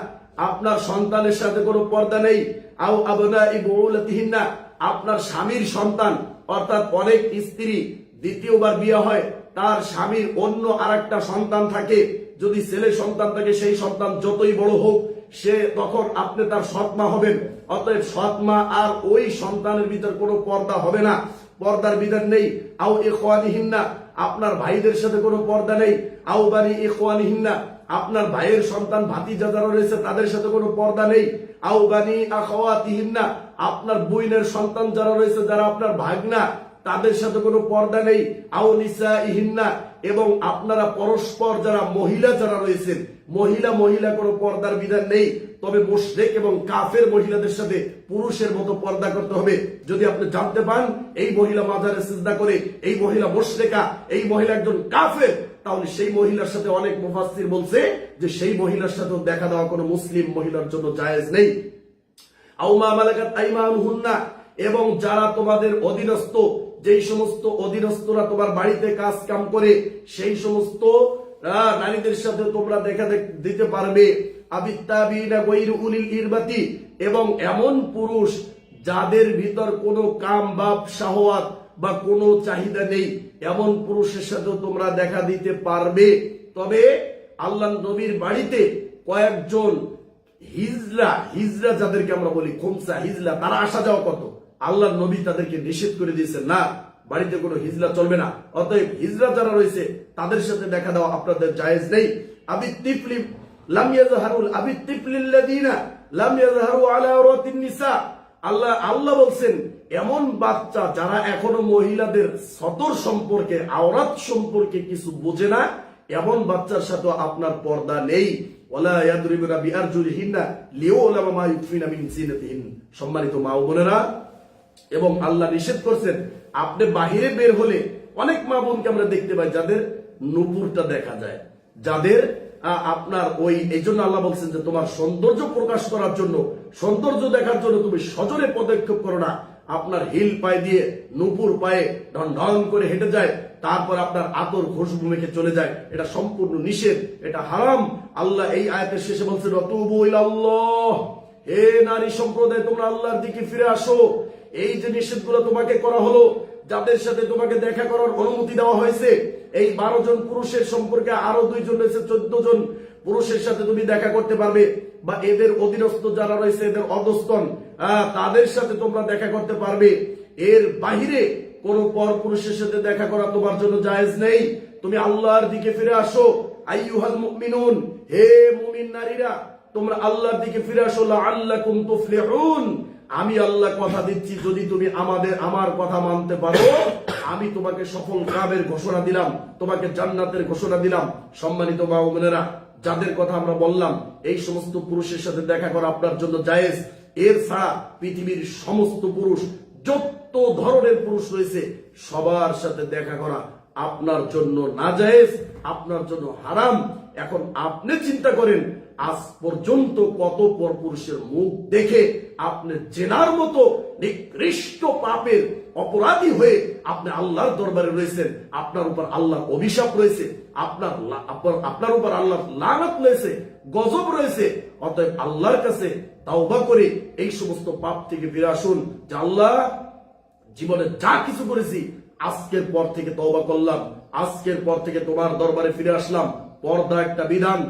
আপনার সন্তানের সাথে কোনো পর্দা নেই। আও আবনাই বুউলাতিহিন্না, আপনার স্বামীর সন্তান, অর্থাৎ অনেক স্ত্রী দ্বিতীয়বার বিয়ে হয়, তার স্বামীর অন্য আরেকটা সন্তান থাকে, যদি ছেলে সন্তান থাকে, সেই সন্তান যতই বড় হোক, সে তখন আপনি তার সৎমা হবেন। অতএব সৎমা আর ওই সন্তানের ভিতর কোনো পর্দা হবে না, পর্দার বিধান নেই। আও ইখওয়ানিহিন্না, আপনার ভাইদের সাথে কোনো পর্দা নেই। আও বানি ইখওয়ানিহিন্না, আপনার ভাইয়ের সন্তান ভাতিজা যারা রয়েছে তাদের সাথে কোনো পর্দা নেই। আও বানি আখাওয়াতিহিন্না, আপনার বোনের সন্তান যারা রয়েছে, যারা আপনার ভাগনা, তাদের সাথে কোনো পর্দা নেই। আও নিসাইহিন্না, এবং আপনারা পরস্পর যারা মহিলা যারা রয়েছেন, মহিলা কোনো পর্দার বিধান নেই। তবে মুশরিক এবং কাফের মহিলাদের সাথে পুরুষের মতো পর্দা করতে হবে। যদি আপনি জানতে পান এই মহিলা মাজারে সিজদা করে, এই মহিলা মুশরিকা, এই মহিলা একজন কাফের, তাহলে সেই মহিলার সাথে অনেক মুফাসসির বলছে যে সেই মহিলার সাথেও দেখা দেওয়া কোনো মুসলিম মহিলার জন্য জায়েজ নেই। আও মা মালাকাত আইমানুহুন্না, এবং যারা তোমাদের অধীনস্থ, যেই সমস্ত অধীনস্থরা তোমার বাড়িতে কাজ কাম করে, সেই সমস্ত নারীদের সাথে তোমরা দেখা দিতে পারবে। আবিত্তাবিনা গায়রু উলিল ইরবাতি, এবং এমন পুরুষ যাদের ভিতর কোনো কাম বা শাহওয়াত বা কোনো চাহিদা নেই, এমন পুরুষের সাথেও তোমরা দেখা দিতে পারবে। তবে আল্লাহ নবীর বাড়িতে কয়েকজন হিজরা যাদেরকে আমরা বলি খুমসা হিজলা, তারা আসা যাওয়া কত, আল্লাহ নবী তাদেরকে নিষেধ করে দিয়েছেন, না বাড়িতে কোনো হিজলা চলবে না। অতএব হিজরা যারা রয়েছে তাদের সাথে দেখা দেওয়া আপনাদের জায়েজ নেই। আবিত্তিফলি লাম ইয়াজহারুল আবিত্তিফলিল্লাযিনা লাম ইয়াজহারু আলা আওরাতিন নিসা, আল্লাহ বলছেন এমন বাচ্চা যারা এখনো মহিলাদের সতর সম্পর্কে, আওরাত সম্পর্কে কিছু বোঝে না, এমন বাচ্চার সাথে আপনার পর্দা নেই। ওয়ালা ইয়াদরিবুনা বিআরজুলিহিন্না লিউলামা মা ইউফিনা মিন জিনাতিহিন। সম্মানিত মা ও বোনেরা, এবং আল্লাহ নিষেধ করছেন আপনি বাহিরে বের হলে, অনেক মা বোনকে আমরা দেখতে পাই যাদের নুপুরটা দেখা যায়, যাদের আপনার এই জন্য আল্লাহ বলছেন যে তোমার সৌন্দর্য প্রকাশ করার জন্য, সৌন্দর্য দেখার জন্য তুমি সজোরে পদক্ষেপ করো না। আপনার হিল পায়ে দিয়ে নুপুর পায়ে ঢন ঢন করে হেঁটে যায়, তারপর আপনার আতর খুশবু মেখে চলে যায়, এটা সম্পূর্ণ নিষেধ, এটা হারাম। আল্লাহ এই আয়াতের শেষে বলছেন ওয়াতুবু ইলাল্লাহ, হে নারী সম্প্রদায় তোমরা আল্লাহর দিকে ফিরে আসো। এই যে নিষেধগুলো তোমাকে করা হলো, যাদের সাথে তোমাকে দেখা করার অনুমতি দেওয়া হয়েছে, এই 12 জন পুরুষের সম্পর্কে আরো 2 জন রয়েছে, 14 জন পুরুষের সাথে তুমি দেখা করতে পারবে, বা এদের অধীনস্থ যারা রয়েছে, এদের অধস্তন, তাদের সাথে তোমরা দেখা করতে পারবে। এর বাহিরে কোন পর পুরুষের সাথে দেখা করা তোমার জন্য জায়েজ নেই। তুমি আল্লাহর দিকে ফিরে আসো। আইয়ুহাল মুমিনুন, হে মুমিন নারীরা তোমরা আল্লাহর দিকে ফিরে আসো। লাআল্লাকুম তুফলিহুন, আমি আল্লাহ কথা দিচ্ছি যদি তুমি আমার কথা মানতে পারো, আমি তোমাকে সফল কামের ঘোষণা দিলাম, তোমাকে জান্নাতের ঘোষণা দিলাম। সম্মানিত মা ও বোনেরা, যাদের কথা আমরা বললাম, এই সমস্ত পুরুষের সাথে দেখা করা আপনার জন্য জায়েজ। এর ছাড়া পৃথিবীর সমস্ত পুরুষ, যত ধরনের পুরুষ রয়েছে, সবার সাথে দেখা করা আপনার জন্য নাজায়েজ, আপনার জন্য হারাম। এখন আপনি চিন্তা করেন, আজ পর্যন্ত কত পরপুরুষের মুখ দেখে আপনি জেনার মতো নিকৃষ্ট পাপের অপরাধী হয়ে আপনি আল্লাহর দরবারে রয়েছেন, আপনার উপর আল্লাহর অভিশাপ রয়েছে, আপনার উপর আল্লাহর লানত রয়েছে, গজব রয়েছে। অতএব আল্লাহর কাছে তাওবা করে এই সমস্ত পাপ থেকে ফিরে আসুন, যে আল্লাহ জীবনে যা কিছু করেছি আজকের পর থেকে তওবা করলাম, আজকের পর থেকে তোমার দরবারে ফিরে আসলাম। পর্দা একটা বিধান।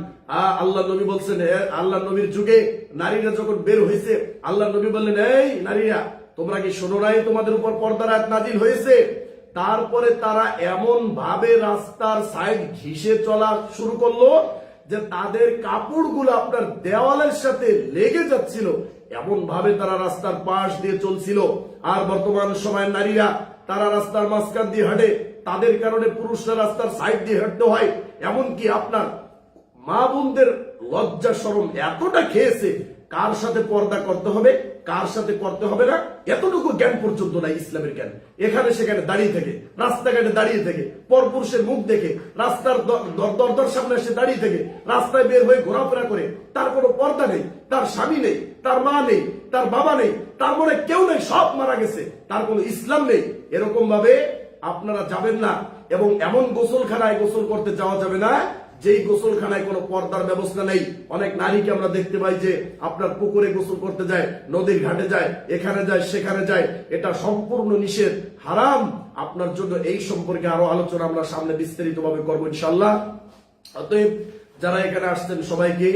আল্লাহ নবী বলছেন, আল্লাহ নবীর যুগে নারীরা যখন বের হয়েছে, আল্লাহ নবী বললেন, এই নারীরা তোমরা কি শোনো নাই তোমাদের উপর পর্দার আয়াত নাজিল হয়েছে? তারপরে তারা এমন ভাবে রাস্তার সাইড ঘিসে চলা শুরু করলো যে তাদের কাপড়গুলো আপনার দেওয়ালের সাথে লেগে যাচ্ছিল, এমন ভাবে তারা রাস্তার পাশ দিয়ে চলছিল। আর বর্তমান সময়ের নারীরা তারা রাস্তার মাঝখান দিয়ে হাঁটে, তাদের কারণে পুরুষরা রাস্তার সাইড দিয়ে হাঁটতে হয়। এমনকি আপনার মা বোনদের লজ্জা শরম এতটা খেয়েছে, কার সাথে পর্দা করতে হবে, কার সাথে করতে হবে না, এতটুকু জ্ঞান পর্যন্ত নাই ইসলামের জ্ঞান। এখানে সেখানে দাঁড়িয়ে থেকে, রাস্তাঘাটে দাঁড়িয়ে থেকে, পরপুরুষের মুখ দেখে, রাস্তার দরজার সামনে এসে দাঁড়িয়ে থেকে, রাস্তায় বের হয়ে ঘোরাফেরা করে, তার কোনো পর্দা নেই, তার স্বামী নেই, তার মা নেই, তার বাবা নেই, তার মনে কেউ নেই, সব মারা গেছে, তার কোনো ইসলাম নেই। এরকম ভাবে আপনারা যাবেন না। এবং এমন গোসলখানায় গোসল করতে যাওয়া যাবে না যেই গোসলখানায় কোনো পর্দার ব্যবস্থা নেই। অনেক নারীকে আমরা দেখতে পাই যে আপনার পুকুরে গোসল করতে যায়, নদীর ঘাটে যায়, এখানে যায়, সেখানে যায়। এটা সম্পূর্ণ নিষেধ, হারাম। আপনার জন্য এই সম্পর্কে আরো আলোচনা আমরা সামনে বিস্তারিত ভাবে করবো ইনশাল্লাহ। অতএব যারা এখানে আসছেন সবাইকে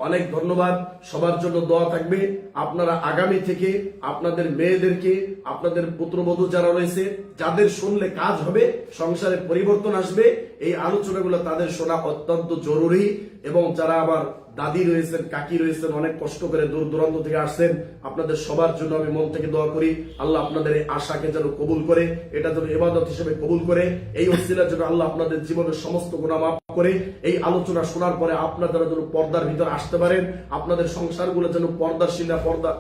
অনেক ধন্যবাদ, সবার জন্য দোয়া থাকবে। আপনারা আগামী থেকে আপনাদের মেয়েদেরকে, আপনাদের পুত্রবধূ যারা রয়েছে, যাদের শুনলে কাজ হবে, সংসারে পরিবর্তন আসবে, এই আলোচনাগুলো তাদের শোনা অত্যন্ত জরুরি। এবং যারা আমার দাদি রয়েছেন, কাকি রয়েছেন, অনেক কষ্ট করে দূর দূরান্ত থেকে আসছেন, আপনাদের সবার জন্য আমি মন থেকে দোয়া করি আল্লাহ আপনাদের এই আশাকে যেন কবুল করে, এটা যেন ইবাদত হিসেবে কবুল করে, এই ওসিলার জন্য আল্লাহ আপনাদের জীবনের সমস্ত গুনাহ মাফ করে, এই আলোচনা শোনার পরে আপনারা যেন পর্দার ভিতর আসতে পারেন, আপনাদের সংসারগুলো যেন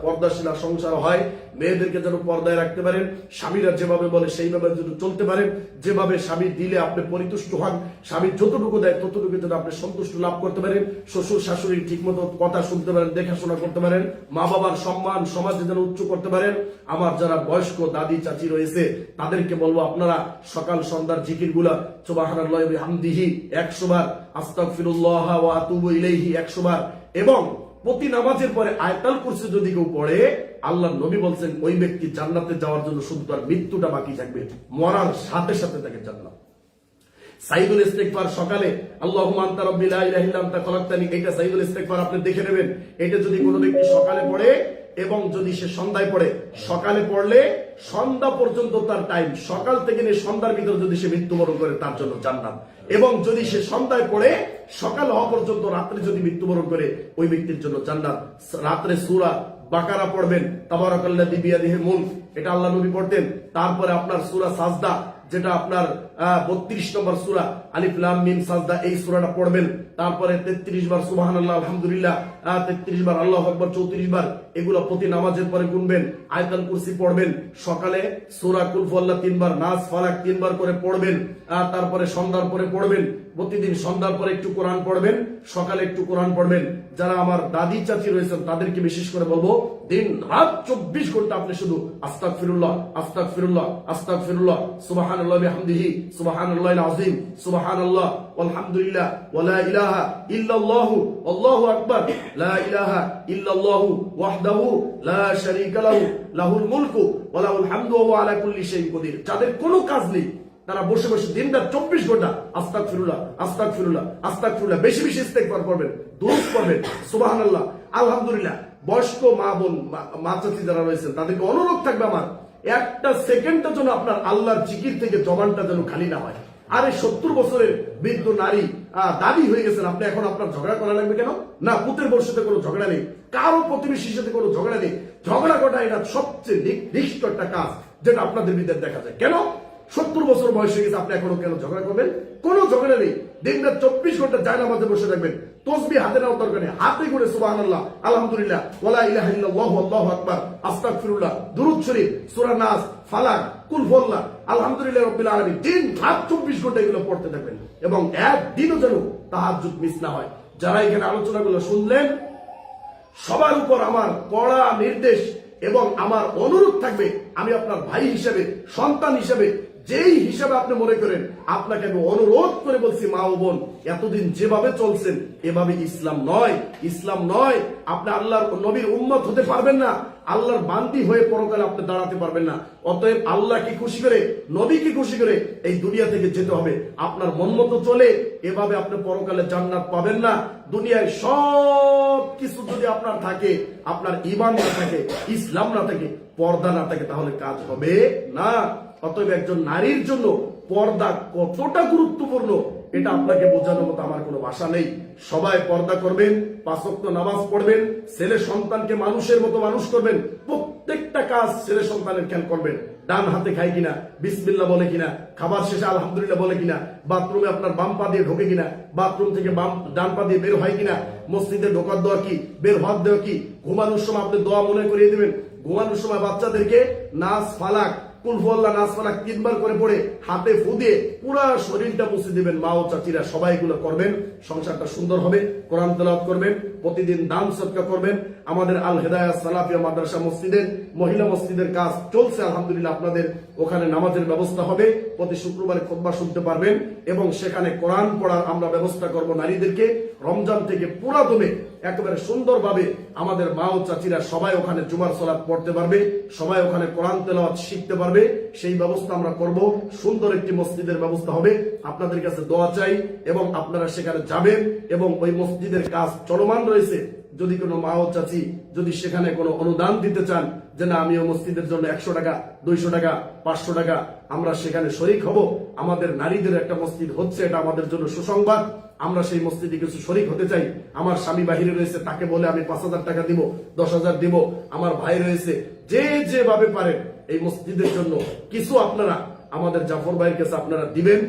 পর্দাশীলা সংসার হয়, মেয়েদেরকে যেন পর্দায় রাখতে পারেন, স্বামীরা যেভাবে বলে সেইভাবে যেন চলতে পারেন, যেভাবে স্বামী দিলে আপনি পরিতুষ্ট হন, স্বামী যতটুকু দেয় ততটুকু যেন আপনি সন্তুষ্ট লাভ করতে পারেন, শ্বশুর শাশুড়ি ঠিক মতো কথা শুনতে পারেন, দেখাশোনা করতে পারেন, মা বাবার সম্মান সমাজে যেন উচ্চ করতে পারেন। আমার যারা বয়স্ক দাদি চাচি রয়েছে তাদেরকে বলবো আপনারা সকাল সন্ধ্যার জিকির গুলা সুবহানাল্লাহি ওয়া বিহামদিহি 100 বার, আস্তাগফিরুল্লাহ ওয়া আতুবু ইলাইহি 100 বার, এবং প্রতি নামাজের পরে আয়াতুল কুরসি যদি কেউ পড়ে আল্লাহ নবী বলছেন ওই ব্যক্তি জান্নাতে যাওয়ার জন্য শুধু তার মৃত্যুটা বাকি থাকবে, মরার সাথে সাথে তাকে জান্নাত। সাইদুল ইস্তিগফার সকালে আল্লাহুম্মা আনতা রাব্বি লা ইলাহা ইল্লা আনতা খলাকতানি, এটা সাইদুল ইস্তিগফার আপনি দেখে নেবেন। এটা যদি কোনো ব্যক্তি সকালে পড়ে এবং যদি সে সন্ধ্যায় পড়ে, সকালে পড়লে সন্ধ্যা পর্যন্ত তার টাইম, সকাল থেকে নিয়ে সন্ধ্যার ভিতরে যদি সে মৃত্যুবরণ করে তার জন্য জান্নাত, এবং যদি সে সন্ধ্যায় পড়ে সকাল হওয়া পর্যন্ত রাত্রে যদি মৃত্যুবরণ করে ওই ব্যক্তির জন্য জান্নাত। রাত্রে সূরা বাকারা পড়বেন, তাবারাকাল্লাযী বিয়াদিহিল মুলক, এটা আল্লাহ নবী পড়তেন। তারপরে আপনার সূরা সাজদা, যেটা আপনার 32 নম্বর সূরা আলিফ লাম মিম সাজদা, এই সূরাটা পড়বেন। তারপরে 33 বার সুবহানাল্লাহ আলহামদুলিল্লাহ, 33 বার আল্লাহু আকবার, 34 বার, এগুলো প্রতি নামাজের পরে গুনবেন। আয়াতুল কুরসি পড়বেন, সকালে সূরা কুল হুয়াল্লাহ 3 বার, নাস ফালাক 3 বার করে পড়বেন। তারপরে সন্ধ্যার পরে পড়বেন, প্রতিদিন সন্ধ্যার পরে একটু কোরআন পড়বেন, সকালে একটু কোরআন পড়বেন। যারা আমার দাদি চাচি রয়েছেন তাদেরকে বিশেষ করে বলবো দিন রাত 24 ঘন্টা আপনি শুধু আস্তাগফিরুল্লাহ আস্তাগফিরুল্লাহ আস্তাগফিরুল্লাহ সুবহানাল্লাহি বিহামদিহি সুবহানাল্লাহিল আযীম সুবহানাল্লাহ ওয়ালহামদুলিল্লাহ ওয়া লা ইলাহা ইল্লাল্লাহু আল্লাহু আকবার লা ইলাহা ইল্লাল্লাহু ওয়াহদাহু লা শারীকা লাহু লাহুল মুলকু ওয়া লাহুল হামদু ওয়া হুয়া আলা কুল্লি শাইইন কদির। যাদের কোনো কাজ নেই তারা বসে বসে দিনরাত 24 ঘন্টা আস্তাগফিরুল্লাহ আস্তাগফিরুল্লাহ আস্তাগফিরুল্লাহ, বেশি বেশি ইস্তেগফার করবেন, দুরূদ পড়বেন, সুবহানাল্লাহ আলহামদুলিল্লাহ। বয়স্ক মা বোন মা চাচি যারা রয়েছেন তাদেরকে অনুরোধ থাকবে আমার, একটা সেকেন্ডের জন্য আপনার আল্লাহর জিকির থেকে জবানটা যেন খালি না হয়। আরে 70 বছরের বৃদ্ধ নারী দাবি হয়ে গেছেন, আপনি এখন আপনার ঝগড়া করা লাগবে কেন? না, পুতের বোর সাথে কোনো ঝগড়া নেই, কারো প্রতিবেশীর সাথে কোনো ঝগড়া নেই। ঝগড়া করা এটা সবচেয়ে নিকৃষ্ট একটা কাজ যেটা আপনাদের ভিতরে দেখা যায়। কেন? 70 বছর বয়স হয়ে গেছে, আপনি এখনো কেন ঝগড়া করবেন? কোনো ঝগড়া নেই। দিনরাত 24 ঘন্টা জায়নামাজে বসে থাকবেন, তসবিহ হাতে নেওয়ার দরকার নেই, হাতে করে সুবহানাল্লাহ আলহামদুলিল্লাহ ওয়া লা ইলাহা ইল্লাল্লাহু আল্লাহু আকবার আস্তাগফিরুল্লাহ, দুরূদ শরীফ, সূরা নাস, ফালাক, কুল হুয়াল্লাহ, আলহামদুলিল্লাহ রাব্বিল আলামিন, দিন রাত 24 ঘন্টা এগুলো পড়তে থাকবেন, এবং একদিনও যেন তাহাজ্জুদ মিস না হয়। যারা এখানে আলোচনাগুলো শুনলেন সবার উপর আমার কড়া নির্দেশ এবং আমার অনুরোধ থাকবে, আমি আপনার ভাই হিসেবে, সন্তান হিসেবে, যেই হিসাবে আপনি মনে করেন, আপনাকে আমি অনুরোধ করে বলছি মা ও বোন, এতদিন যেভাবে চলছেন এভাবে ইসলাম নয়, ইসলাম নয়। আপনি আল্লাহর নবীর উম্মত হতে পারবেন না, আল্লাহর বান্দি হয়ে পরকালে আপনি দাঁড়াতে পারবেন না। অতএব আল্লাহকে খুশি করে, নবীকে খুশি করে এই দুনিয়া থেকে যেতে হবে। আপনার মন মতো চলে এভাবে আপনি পরকালে জান্নাত পাবেন না। দুনিয়ায় সব কিছু যদি আপনার থাকে, আপনার ঈমান না থাকে, ইসলাম না থাকে, পর্দা না থাকে, তাহলে কাজ হবে না। অতএব একজন নারীর জন্য পর্দা কতটা গুরুত্বপূর্ণ এটা আপনাকে বোঝানোর মতো আমার কোনো ভাষা নেই। সবাই পর্দা করবেন, 5 ওয়াক্ত নামাজ পড়বেন, ছেলে সন্তানকে মানুষের মতো মানুষ করবেন, প্রত্যেকটা কাজ ছেলে সন্তানের খেয়াল করবেন। ডান হাতে খায় কিনা, বিসমিল্লাহ বলে কিনা, খাবার শেষে আলহামদুলিল্লাহ বলে কিনা, বাথরুমে আপনার বাম পা দিয়ে ঢোকে কিনা, বাথরুম থেকে ডান পা দিয়ে বের হয় কিনা, মসজিদে ঢোকার দোয়া কি, বের হওয়ার দোয়া কি, ঘুমানোর সময় আপনি দোয়া মনে করিয়ে দিবেন। ঘুমানোর সময় বাচ্চাদেরকে নাস ফালাক, কুল হুয়াল্লাহ, নাস ফালাক 3 বার করে পড়ে হাতে ফু দিয়ে পুরা শরীরটা মুছে দিবেন। মা ও চাচিরা সবাই এগুলো করবেন, সংসারটা সুন্দর হবে। কোরআন তেলাওয়াত করবেন, প্রতিদিন দান সদকা করবেন। আমাদের আল হেদায়াত সালাফিয়া মাদ্রাসা মসজিদের মহিলা মসজিদের কাজ চলছে আলহামদুলিল্লাহ, আপনাদের ওখানে নামাজের ব্যবস্থা হবে, প্রতি শুক্রবারে খুতবা শুনতে পারবেন, এবং সেখানে কোরআন পড়ার আমরা ব্যবস্থা করব নারীদেরকে। রমজান থেকে পুরা দমে একেবারে সুন্দরভাবে আমাদের মা ও চাচিরা সবাই ওখানে জুমার সালাত পড়তে পারবে, সবাই ওখানে কোরআন তেলাওয়াত শিখতে পারবে, সেই ব্যবস্থা আমরা করব। সুন্দর একটি মসজিদের ব্যবস্থা হবে। আপনাদের কাছে দোয়া চাই, এবং আপনারা সেখানে যাবেন, এবং ওই মসজিদের কাজ চলমান রয়েছে। যদি কোনো মা ও চাচি যদি সেখানে কোনো অনুদান দিতে চান, যে না আমি ওই মসজিদের জন্য 100 টাকা 200 টাকা 500 টাকা আমরা সেখানে শরিক হব, আমাদের নারীদের একটা মসজিদ হচ্ছে, এটা আমাদের জন্য সুসংবাদ, আমরা সেই মসজিদে কিছু শরিক হতে চাই। আমার স্বামী বাহিরে রয়েছে, তাকে বলে আমি 5,000 টাকা দিব, 10,000 দিব। আমার ভাই রয়েছে, যে যেভাবে পারেন এই মসজিদের জন্য কিছু আপনারা আমাদের জাফর ভাইয়ের কাছে আপনারা দিবেন।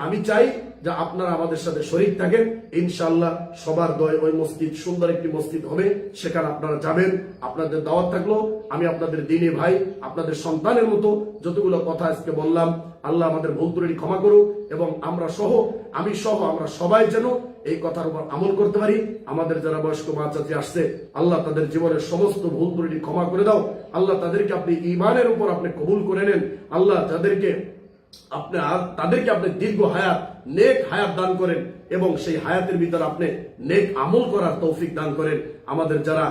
আমি চাই যে আপনারা আমাদের সাথে শরীক থাকেন। ইনশাআল্লাহ সবার দয় ওই মসজিদ সুন্দর একটি মসজিদ হবে, সেখানে আপনারা যাবেন। আপনাদের দাওয়াত থাকলো। আমি আপনাদের দিনী ভাই, আপনাদের সন্তানের মতো যতগুলো কথা আজকে বললাম, আল্লাহ আমাদের ভুল ত্রুটি ক্ষমা করুক এবং আমরা সহ, আমি সহ আমরা সবাই যেন এই কথার উপর আমল করতে পারি। আমাদের যারা বয়স্ক মা চাচি আসছে, আল্লাহ তাদের জীবনের সমস্ত ভুল ত্রুটি ক্ষমা করে দাও। আল্লাহ তাদেরকে আপনি ঈমানের উপর আপনি কবুল করে নেন। আল্লাহ তাদেরকে আপনি দীর্ঘ হায়াত, নেক হায়াত দান করেন এবং সেই হায়াতের ভিতর আপনি নেক আমল করার তৌফিক দান করেন। আমাদের যারা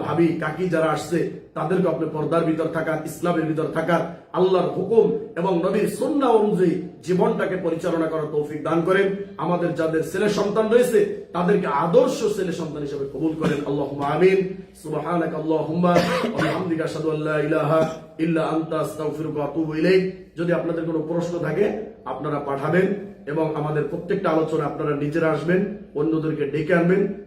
ভাবি কাকি যারা আসছে, তাদেরকে আপনি পর্দার ভিতর থাকার, ইসলামের ভিতর থাকার, আল্লাহর হুকুম এবং নবীর সুন্নাহ অনুযায়ী জীবনটাকে পরিচালনা করার তৌফিক দান করেন। আমাদের যাদের ছেলে সন্তান রয়েছে, তাদেরকে আদর্শ ছেলে সন্তান হিসেবে কবুল করেন। আল্লাহুম্মা আমিন। সুবহানাকা আল্লাহুম্মা ওয়া বিহামদিকা আশহাদু আল্লা ইলাহা ইল্লা আনতা আস্তাগফিরুকা ওয়া আতুবু ইলাইক। যদি আপনাদের কোনো প্রশ্ন থাকে আপনারা পাঠাবেন এবং আমাদের প্রত্যেকটা আলোচনা আপনারা নিজেরা আসবেন, অন্যদেরকে ডেকে আনবেন।